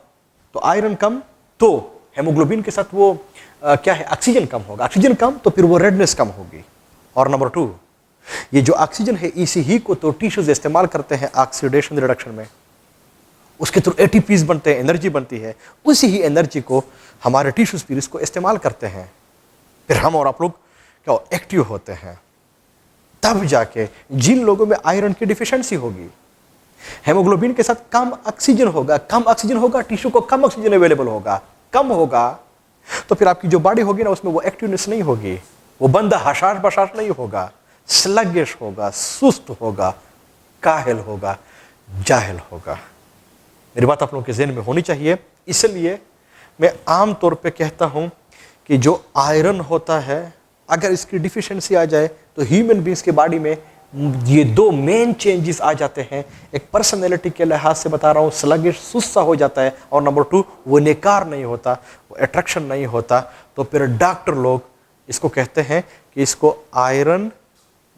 तो आयरन कम तो हेमोग्लोबिन के साथ वो क्या है, ऑक्सीजन कम होगा, ऑक्सीजन कम तो फिर वो रेडनेस कम होगी। और नंबर 2, ये जो ऑक्सीजन है इसी ही को तो टिश्यूज इस्तेमाल करते हैं ऑक्सीडेशन रिडक्शन में, उसके थ्रू एटीपीज बनते हैं, एनर्जी बनती है, उसी ही एनर्जी को हमारे टिश्यूज फिर इसको इस्तेमाल करते हैं, फिर हम और आप लोग क्या एक्टिव होते हैं। तब जाके जिन लोगों में आयरन की डिफिशिएंसी होगी, हेमोग्लोबिन के साथ कम ऑक्सीजन होगा, टिश्यू को कम ऑक्सीजन अवेलेबल होगा, कम होगा, तो फिर आपकी जो बॉडी होगी ना उसमें वो एक्टिवनेस नहीं होगी, वो बंदा हशाश बशाश नहीं होगा, स्लगिश होगा, सुस्त होगा, काहिल होगा, जाहिल होगा। मेरी बात आप लोगों के ज़हन में होनी चाहिए। इसलिए मैं आम तौर पे कहता हूं कि जो आयरन होता है अगर इसकी डिफिशिएंसी आ जाए तो ह्यूमन बींग्स की बॉडी में ये 2 मेन चेंजेस आ जाते हैं। एक पर्सनैलिटी के लिहाज से बता रहा हूँ, स्लगिश सुस्ता हो जाता है, और नंबर 2 वो निकार नहीं होता, वो अट्रैक्शन नहीं होता। तो फिर डॉक्टर लोग इसको कहते हैं कि इसको आयरन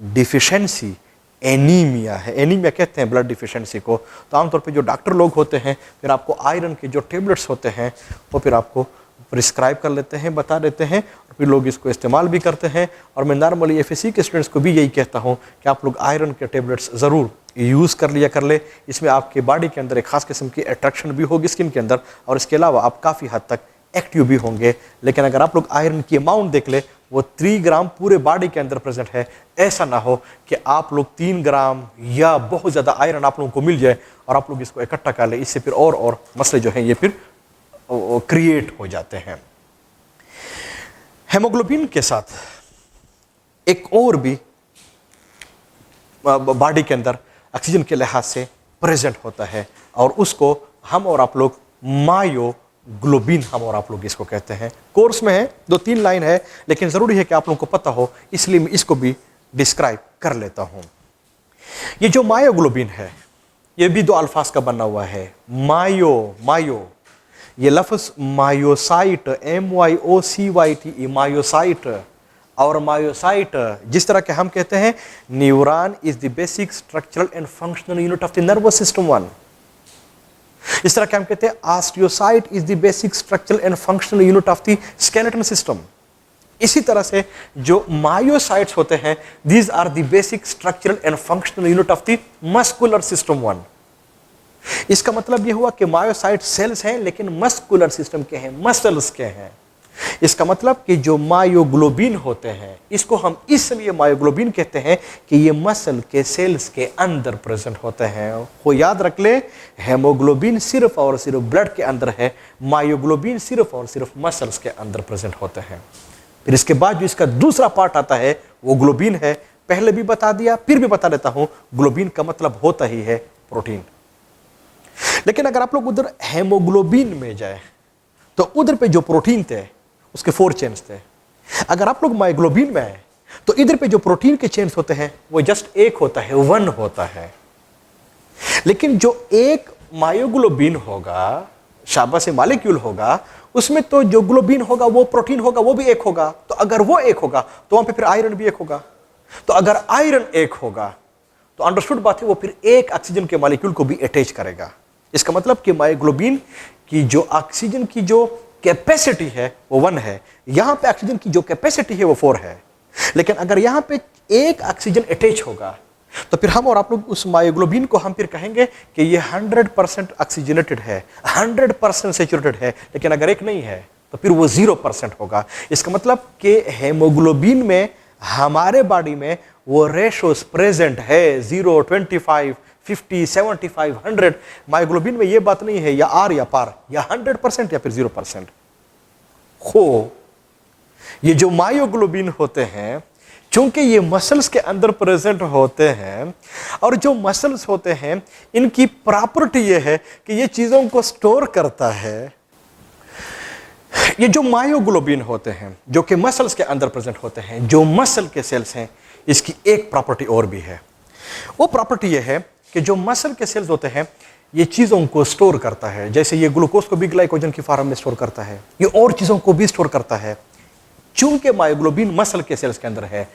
डिफिशिएंसी एनीमिया है, एनीमिया कहते हैं ब्लड डिफिशिएंसी को। तो आमतौर पे जो डॉक्टर लोग होते हैं फिर आपको आयरन के जो टेबलेट्स होते हैं वो फिर आपको प्रिस्क्राइब कर लेते हैं, बता देते हैं, और फिर लोग इसको इस्तेमाल भी करते हैं। और मैं नॉर्मली एफएससी के स्टूडेंट्स को भी यही कहता हूँ कि आप लोग आयरन के टेबलेट्स ज़रूर यूज़ कर लिया कर ले। इसमें आपके बॉडी के अंदर एक खास किस्म की अट्रैक्शन भी होगी स्किन के अंदर, और इसके अलावा आप काफ़ी हद तक एक्टिव भी होंगे। लेकिन अगर आप लोग आयरन की अमाउंट देख ले, वो 3 ग्राम पूरे बॉडी के अंदर प्रेजेंट है। ऐसा ना हो कि आप लोग 3 ग्राम या बहुत ज़्यादा आयरन आप लोगों को मिल जाए और आप लोग इसको इकट्ठा कर ले, इससे फिर और मसले जो हैं ये फिर क्रिएट हो जाते हैं। हेमोग्लोबिन के साथ एक और भी बॉडी के अंदर ऑक्सीजन के लिहाज से प्रेजेंट होता है, और उसको हम और आप लोग मायोग्लोबिन हम और आप लोग इसको कहते हैं। कोर्स में है 2-3 लाइन है, लेकिन ज़रूरी है कि आप लोगों को पता हो, इसलिए मैं इसको भी डिस्क्राइब कर लेता हूं। ये जो मायोग्लोबिन है ये भी 2 अल्फाज का बना हुआ है। मायो ये लफ्ज़ मायोसाइट, MYOCYTE, मायोसाइट, और मायोसाइट जिस तरह के हम कहते हैं neuron is the basic structural and functional unit of the nervous system 1, इस तरह के हम कहते हैं osteocyte is the basic structural and functional unit of the skeleton system. इसी तरह से जो मायोसाइट्स होते हैं, these are the basic structural and functional unit of the muscular system 1। इसका मतलब यह हुआ कि मायोसाइट सेल्स हैं लेकिन मस्कुलर सिस्टम के हैं, मसल्स के हैं। इसका मतलब कि जो मायोग्लोबिन होते हैं, इसको हम इसलिए मायोग्लोबिन कहते हैं कि ये मसल के सेल्स के अंदर प्रेजेंट होते हैं। वो याद रख ले, हेमोग्लोबिन सिर्फ और सिर्फ ब्लड के अंदर है, मायोग्लोबिन सिर्फ और सिर्फ मसल्स के अंदर प्रेजेंट होते हैं। फिर इसके बाद जो इसका दूसरा पार्ट आता है वो ग्लोबिन है। पहले भी बता दिया, फिर भी बता देता हूं, ग्लोबिन का मतलब होता ही है प्रोटीन। लेकिन अगर आप लोग उधर हेमोग्लोबिन में जाए तो उधर पे जो प्रोटीन थे उसके 4 चेन्स थे। अगर आप लोग मायोग्लोबिन में आए तो इधर पे जो प्रोटीन के चेन्स होते हैं वो जस्ट एक होता है, 1 होता है। लेकिन जो एक मायोग्लोबिन होगा, शाबा से मॉलिक्यूल होगा, उसमें तो जो ग्लोबिन होगा वो प्रोटीन होगा, वो भी एक होगा। तो अगर वो एक होगा तो वहां पे फिर आयरन भी एक होगा। तो अगर आयरन एक होगा तो अंडरस्टूड बात है, वो फिर एक ऑक्सीजन के मॉलिक्यूल को भी अटैच करेगा। इसका मतलब कि मायोग्लोबिन की जो ऑक्सीजन की जो कैपेसिटी है वो 1 है, यहां पे ऑक्सीजन की जो कैपेसिटी है वो 4 है। लेकिन अगर यहां पे एक ऑक्सीजन अटैच होगा तो फिर हम और आप लोग उस मायोग्लोबिन को हम फिर कहेंगे कि ये 100% ऑक्सीजनेटेड है, 100% सैचुरेटेड है। लेकिन अगर एक नहीं है तो फिर वो 0% होगा। इसका मतलब कि हेमोग्लोबिन में हमारे बॉडी में वो रेशोस प्रेजेंट है, 0, 25, 50, 75, 100। मायोग्लोबिन में ये बात नहीं है या आर या पार, या 100% या फिर 0% हो। ये जो मायोग्लोबिन होते हैं, चूंकि ये मसल्स के अंदर प्रेजेंट होते हैं, और जो मसल्स होते हैं इनकी प्रॉपर्टी ये है कि ये चीजों को स्टोर करता है। ये जो मायोग्लोबिन होते हैं जो कि मसल्स के अंदर प्रेजेंट होते हैं, जो मसल के सेल्स हैं, इसकी एक प्रॉपर्टी और भी है। वो प्रॉपर्टी ये है कि जो मसल के सेल्स होते हैं ये चीज़ों को स्टोर करता है। जैसे ये ग्लूकोज को भी ग्लाइकोजन की फॉर्म में स्टोर करता है, ये और चीज़ों को भी स्टोर करता है। चूंकि मायोग्लोबिन मसल के सेल्स के अंदर है,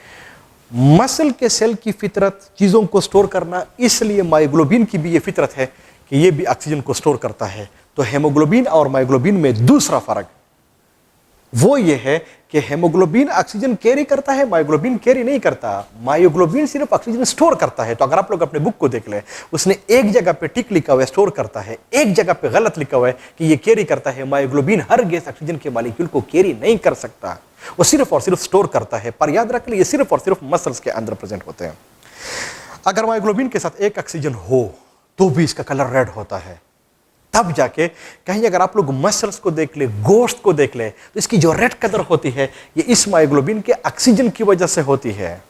मसल के सेल की फितरत चीज़ों को स्टोर करना, इसलिए मायोग्लोबिन की भी ये फितरत है कि ये भी ऑक्सीजन को स्टोर करता है। तो हेमोग्लोबिन और मायोग्लोबिन में दूसरा फर्क वो ये है कि हेमोग्लोबिन ऑक्सीजन कैरी करता है, मायोग्लोबिन कैरी नहीं करता। मायोग्लोबिन सिर्फ ऑक्सीजन स्टोर करता है। तो अगर आप लोग अपने बुक को देख ले, उसने एक जगह पे टिक लिखा हुआ है स्टोर करता है, एक जगह पे गलत लिखा हुआ है कि ये कैरी करता है। मायोग्लोबिन हर गैस ऑक्सीजन के मॉलिक्यूल को कैरी नहीं कर सकता, वो सिर्फ और सिर्फ स्टोर करता है। पर याद रख लिए, सिर्फ और सिर्फ मसल्स के अंदर प्रेजेंट होते हैं। अगर मायोग्लोबिन के साथ एक ऑक्सीजन हो तो भी इसका कलर रेड होता है। तब जाके कहीं अगर आप लोग मसल्स को देख ले, गोश्त को देख ले, तो इसकी जो रेड कलर होती है ये इस मायोग्लोबिन के ऑक्सीजन की वजह से होती है।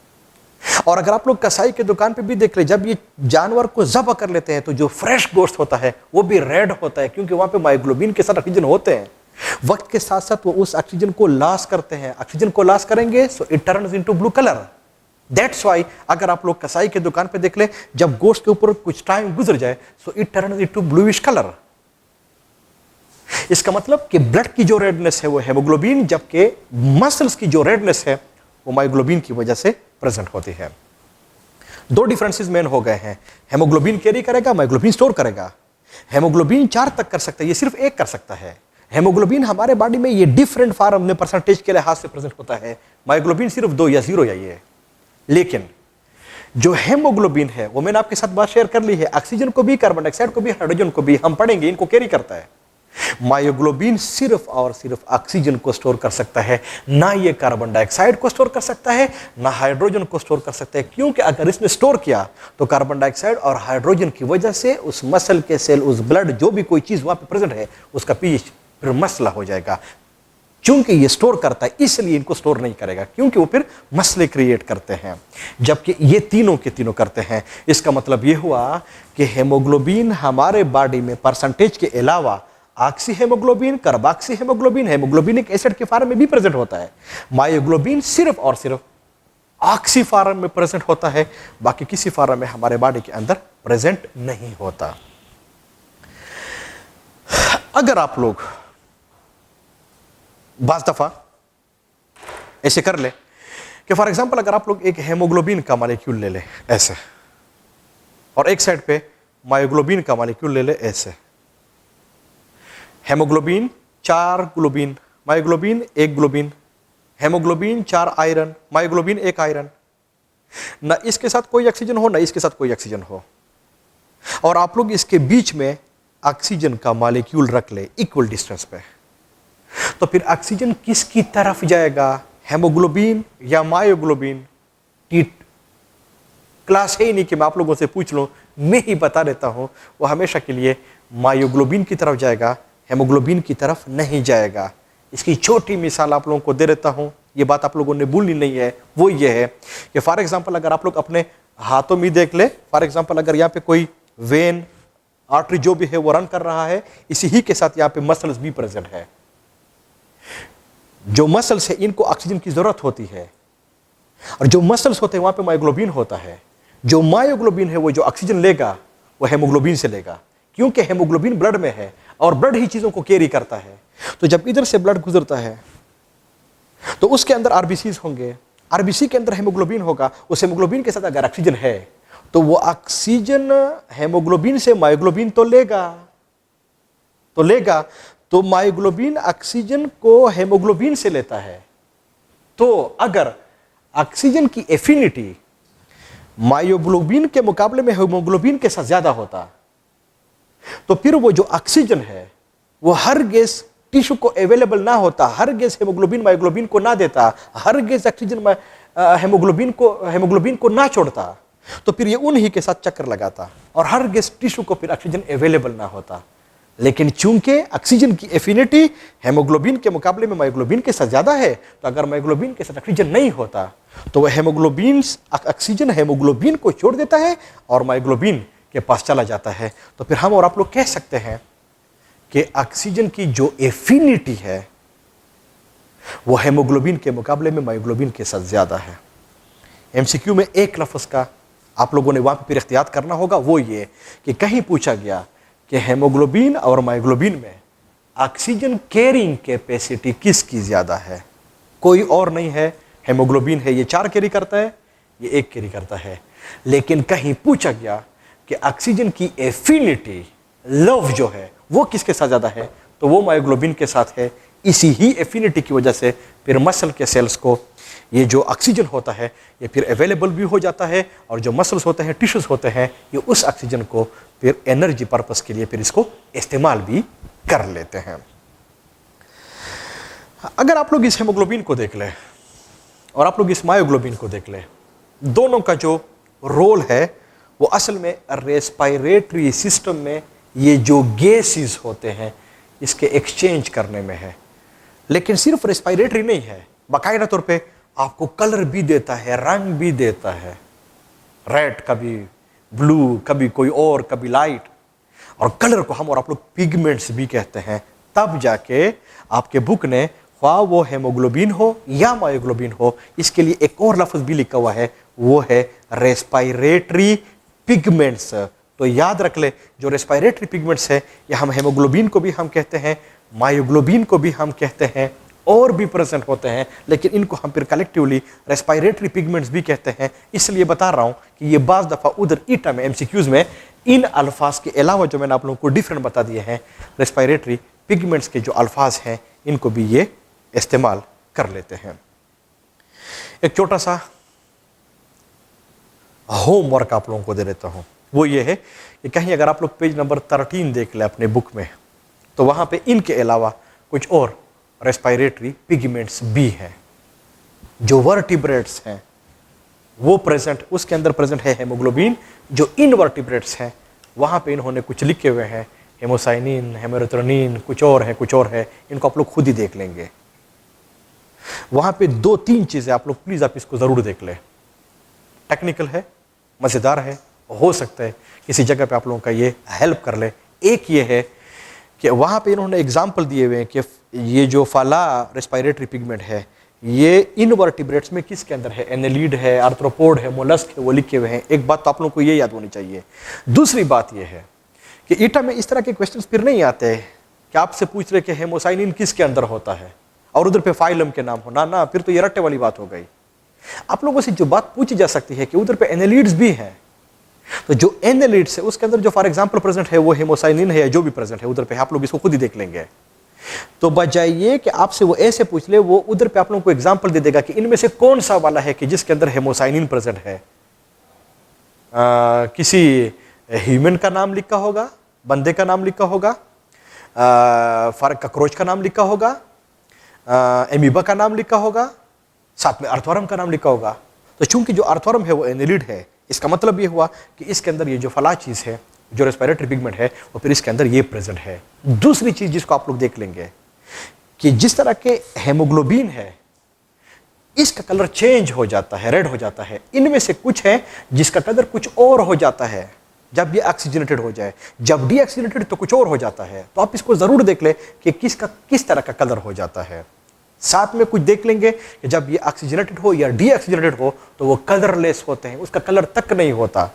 और अगर आप लोग कसाई के दुकान पे भी देख ले, जब ये जानवर को ज़ब्ह कर लेते हैं तो जो फ्रेश गोश्त होता है वो भी रेड होता है, क्योंकि वहां पे मायोग्लोबिन के साथ ऑक्सीजन होते हैं। वक्त के साथ साथ वो उस ऑक्सीजन को लॉस करते हैं। ऑक्सीजन को लॉस करेंगे so it turns into blue colour. That's why अगर आप लोग कसाई के दुकान पे देख ले, जब गोश्त के ऊपर कुछ टाइम गुजर जाए so it turns into bluish colour. इसका मतलब कि ब्लड की जो रेडनेस है वो हेमोग्लोबिन, जबकि मसल्स की जो रेडनेस है वो मायोग्लोबिन की वजह से प्रेजेंट होती है। दो डिफरेंसेस मेन हो गए हैं। हेमोग्लोबिन कैरी करेगा, मायोग्लोबिन स्टोर करेगा। हेमोग्लोबिन 4 तक कर सकता है, ये सिर्फ 1 कर सकता है। हेमोग्लोबिन हमारे बॉडी में ये डिफरेंट फॉर्म में परसेंटेज के लिहाज से प्रेजेंट होता है। मायोग्लोबिन सिर्फ 2 या 0 या ये। लेकिन जो हेमोग्लोबिन है वो मैंने आपके साथ बात शेयर कर ली है, ऑक्सीजन को भी, कार्बन डाइऑक्साइड को भी, हाइड्रोजन को भी हम पढ़ेंगे, इनको कैरी करता है। मायोग्लोबिन सिर्फ और सिर्फ ऑक्सीजन को स्टोर कर सकता है, ना ये कार्बन डाइऑक्साइड को स्टोर कर सकता है, ना हाइड्रोजन को स्टोर कर सकता है। क्योंकि अगर इसने स्टोर किया तो कार्बन डाइऑक्साइड और हाइड्रोजन की वजह से उस मसल के सेल, उस ब्लड, जो भी कोई चीज वहां पे प्रेजेंट है, उसका पीएच फिर मसला हो जाएगा। चूंकि ये स्टोर करता है इसलिए इनको स्टोर नहीं करेगा, क्योंकि वो फिर मसले क्रिएट करते हैं, जबकि ये तीनों के तीनों करते हैं। इसका मतलब ये हुआ कि हेमोग्लोबिन हमारे बॉडी में परसेंटेज के अलावा oxyhaemoglobin, carboxyhaemoglobin, haemoglobinic acid के फॉर्म में भी प्रेजेंट होता है। मायोग्लोबिन सिर्फ और सिर्फ ऑक्सी फॉर्म में प्रेजेंट होता है, बाकी किसी फॉर्म में हमारे बॉडी के अंदर प्रेजेंट नहीं होता। अगर आप लोग बाज़ दफा ऐसे कर ले कि फॉर एग्जांपल अगर आप लोग एक हेमोग्लोबिन का मॉलिक्यूल ले ले ऐसे, और एक साइड पे मायोग्लोबिन का मॉलिक्यूल ले ले ऐसे। Haemoglobin 4 globin, myoglobin 1 globin, haemoglobin 4 iron, myoglobin 1 iron. ना इसके साथ कोई ऑक्सीजन हो, ना इसके साथ कोई ऑक्सीजन हो, और आप लोग इसके बीच में ऑक्सीजन का मॉलिक्यूल रख ले इक्वल डिस्टेंस पे, तो फिर ऑक्सीजन किसकी तरफ जाएगा, हेमोग्लोबिन या मायोग्लोबिन? क्लास है ही नहीं कि मैं आप लोगों से पूछ लूं, मैं ही बता देता हूं, वो हमेशा के लिए मायोग्लोबिन की तरफ जाएगा, हेमोग्लोबिन की तरफ नहीं जाएगा। इसकी छोटी मिसाल आप लोगों को दे देता हूं, ये बात आप लोगों ने भूलनी नहीं है। वो ये है कि फॉर एग्जांपल अगर आप लोग अपने हाथों में देख ले, फॉर एग्जांपल अगर यहाँ पे कोई वेन, आर्टरी जो भी है वो रन कर रहा है, इसी ही के साथ यहाँ पे मसल्स भी प्रेजेंट है। जो मसल्स है इनको ऑक्सीजन की जरूरत होती है, और जो मसल्स होते हैं वहां पे मायोग्लोबिन होता है। जो मायोग्लोबिन है वो जो ऑक्सीजन लेगा वो हेमोग्लोबिन से लेगा, क्योंकि हेमोग्लोबिन ब्लड में है और ब्लड ही चीजों को कैरी करता है। तो जब इधर से ब्लड गुजरता है तो उसके अंदर आरबीसीज होंगे, आरबीसी के अंदर हेमोग्लोबिन होगा। उस हेमोग्लोबिन के साथ अगर ऑक्सीजन है तो वो ऑक्सीजन हेमोग्लोबिन से मायोग्लोबिन तो लेगा, तो मायोग्लोबिन ऑक्सीजन को हेमोग्लोबिन से लेता है। तो अगर ऑक्सीजन की एफिनिटी मायोग्लोबिन के मुकाबले में हेमोग्लोबिन के साथ ज्यादा होता तो फिर वो जो ऑक्सीजन है वो हर गैस टिश्यू को अवेलेबल ना होता, हर गैस हेमोग्लोबिन मायोग्लोबिन को ना देता, हर गैस ऑक्सीजन हेमोग्लोबिन को ना छोड़ता, तो फिर ये उन्हीं के साथ चक्कर लगाता और हर गैस टिश्यू को फिर ऑक्सीजन अवेलेबल ना होता। लेकिन चूंकि ऑक्सीजन की एफिनिटी हेमोग्लोबिन के मुकाबले में मायोग्लोबिन के साथ ज्यादा है, तो अगर मायोग्लोबिन के साथ ऑक्सीजन नहीं होता तो वह ऑक्सीजन हेमोग्लोबिन को छोड़ देता है और मायोग्लोबिन के पास चला जाता है। तो फिर हम और आप लोग कह सकते हैं कि ऑक्सीजन की जो एफिनिटी है वो हेमोग्लोबिन के मुकाबले में मायोग्लोबिन के साथ ज्यादा है। एमसीक्यू में एक लफ्ज का आप लोगों ने वहां पर फिर इख्तियार करना होगा, वो ये कि कहीं पूछा गया कि हेमोग्लोबिन और मायोग्लोबिन में ऑक्सीजन कैरिंग कैपेसिटी किसकी ज़्यादा है? कोई और नहीं है, हेमोग्लोबिन है, ये 4 कैरी करता है, ये 1 कैरी करता है। लेकिन कहीं पूछा गया कि ऑक्सीजन की एफिनिटी, लव जो है वो किसके साथ ज़्यादा है, तो वो मायोग्लोबिन के साथ है। इसी ही एफिनिटी की वजह से फिर मसल के सेल्स को ये जो ऑक्सीजन होता है ये फिर अवेलेबल भी हो जाता है, और जो मसल्स होते हैं, टिश्यूज होते हैं, ये उस ऑक्सीजन को फिर एनर्जी पर्पस के लिए फिर इसको इस्तेमाल भी कर लेते हैं। अगर आप लोग इस हेमोग्लोबिन को देख लें और आप लोग इस मायोग्लोबिन को देख लें, दोनों का जो रोल है वो असल में रेस्पिरेटरी सिस्टम में ये जो गैसेस होते हैं इसके एक्सचेंज करने में है। लेकिन सिर्फ रेस्पिरेटरी नहीं है, बाकायदा तौर पे आपको कलर भी देता है, रंग भी देता है, रेड, कभी ब्लू, कभी कोई और, कभी लाइट। और कलर को हम और आप लोग पिगमेंट्स भी कहते हैं। तब जाके आपके बुक ने, ख्वाह वो हेमोग्लोबिन हो या मायोग्लोबिन हो, इसके लिए एक और लफ्ज़ भी लिखा हुआ है, वो है रेस्पिरेटरी पिगमेंट्स। तो याद रख ले, जो रेस्पिरेटरी पिगमेंट्स है, या हम हेमोग्लोबिन को भी हम कहते हैं, मायोग्लोबिन को भी हम कहते हैं, और भी प्रेजेंट होते हैं, लेकिन इनको हम फिर कलेक्टिवली रेस्पिरेटरी पिगमेंट्स भी कहते हैं। इसलिए बता रहा हूं कि ये बाज़ दफ़ा उधर ईटा में एमसीक्यूज़ में इन अल्फाज के अलावा जो मैंने आप लोगों को डिफरेंट बता दिए हैं, रेस्पिरेटरी पिगमेंट्स के जो अल्फाज हैं इनको भी ये इस्तेमाल कर लेते हैं। एक छोटा सा होमवर्क आप लोगों को दे देता हूं, वो ये है कि कहीं अगर आप लोग पेज नंबर 13 देख ले अपने बुक में, तो वहां पे इनके अलावा कुछ और रेस्पिरेटरी पिगमेंट्स भी हैं। जो वर्टिब्रेट्स हैं वो प्रेजेंट, उसके अंदर प्रेजेंट है हेमोग्लोबिन। जो इनवर्टिब्रेट्स हैं वहाँ पे इन्होंने कुछ लिखे हुए हैं, हेमोसाइनिन, हेमेरोथ्रोनिन, कुछ और है, कुछ और है, इनको आप लोग खुद ही देख लेंगे। वहाँ पे 2-3 चीज़ें आप लोग प्लीज़ आप इसको ज़रूर देख लें। टेक्निकल है, मज़ेदार है, हो सकता है किसी जगह पे आप लोगों का ये हेल्प कर ले। एक ये है कि वहाँ पे इन्होंने एग्जाम्पल दिए हुए हैं कि ये जो फाला रेस्पिरेटरी पिगमेंट है ये इनवर्टिब्रेट्स में किसके अंदर है, एनेलिड है, आर्थ्रोपोड है, मोलस्क है, वो लिखे हुए हैं। एक बात तो आप लोगों को ये याद होनी चाहिए। दूसरी बात ये है कि ईटा में इस तरह के क्वेश्चंस फिर नहीं आते कि आपसे पूछ रहे कि हेमोसाइनिन किसके अंदर होता है और उधर पे फाइलम के नाम हो ना, फिर तो ये रट्टे वाली बात हो गई। आप लोगों से जो बात पूछी जा सकती है कि उधर पे एनेलिड्स भी हैं, तो जो एनेलिड्स है उसके अंदर जो फॉर एग्जांपल प्रेजेंट है वो हेमोसाइनिन है या जो भी प्रेजेंट है उधर पे, आप लोग इसको खुद ही देख लेंगे। तो बजाय ये कि आपसे वो ऐसे पूछ ले, वो उधर पे आप लोगों को एग्जांपल दे देगा कि इनमें से कौन सा वाला है कि जिसके अंदर हेमोसाइनिन प्रेजेंट है। किसी ह्यूमन का नाम लिखा होगा, बंदे का नाम लिखा होगा, कॉकरोच का नाम लिखा होगा, एमीबा का नाम लिखा होगा, साथ में अर्थवर्म का नाम लिखा होगा। तो चूंकि जो अर्थवर्म है वो एनेलिड है, इसका मतलब ये हुआ कि इसके अंदर ये जो फला चीज़ है, जो रेस्पिरेटरी पिगमेंट है, वो फिर इसके अंदर ये प्रेजेंट है। दूसरी चीज़ जिसको आप लोग देख लेंगे कि जिस तरह के हेमोग्लोबिन है इसका कलर चेंज हो जाता है, रेड हो जाता है। इनमें से कुछ है जिसका कलर कुछ और हो जाता है जब ये ऑक्सीजनेटेड हो जाए, जब डीऑक्सीजनेटेड तो कुछ और हो जाता है। तो आप इसको ज़रूर देख ले कि किसका किस तरह का कलर हो जाता है। साथ में कुछ देख लेंगे कि जब ये ऑक्सीजनेटेड हो या डीऑक्सीजनेटेड हो तो वो कलरलेस होते हैं, उसका कलर तक नहीं होता।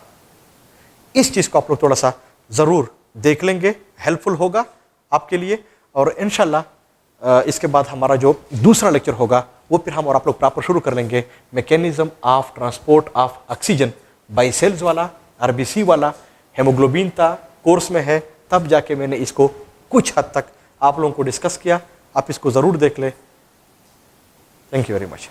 इस चीज़ को आप लोग थोड़ा सा ज़रूर देख लेंगे, हेल्पफुल होगा आपके लिए। और इंशाल्लाह इसके बाद हमारा जो दूसरा लेक्चर होगा वो फिर हम और आप लोग प्रॉपर शुरू कर लेंगे, mechanism of transport of oxygen by cells वाला, आरबीसी वाला। हेमोग्लोबिन था कोर्स में है, तब जाके मैंने इसको कुछ हद तक आप लोगों को डिस्कस किया। आप इसको ज़रूर देख लें। Thank you very much.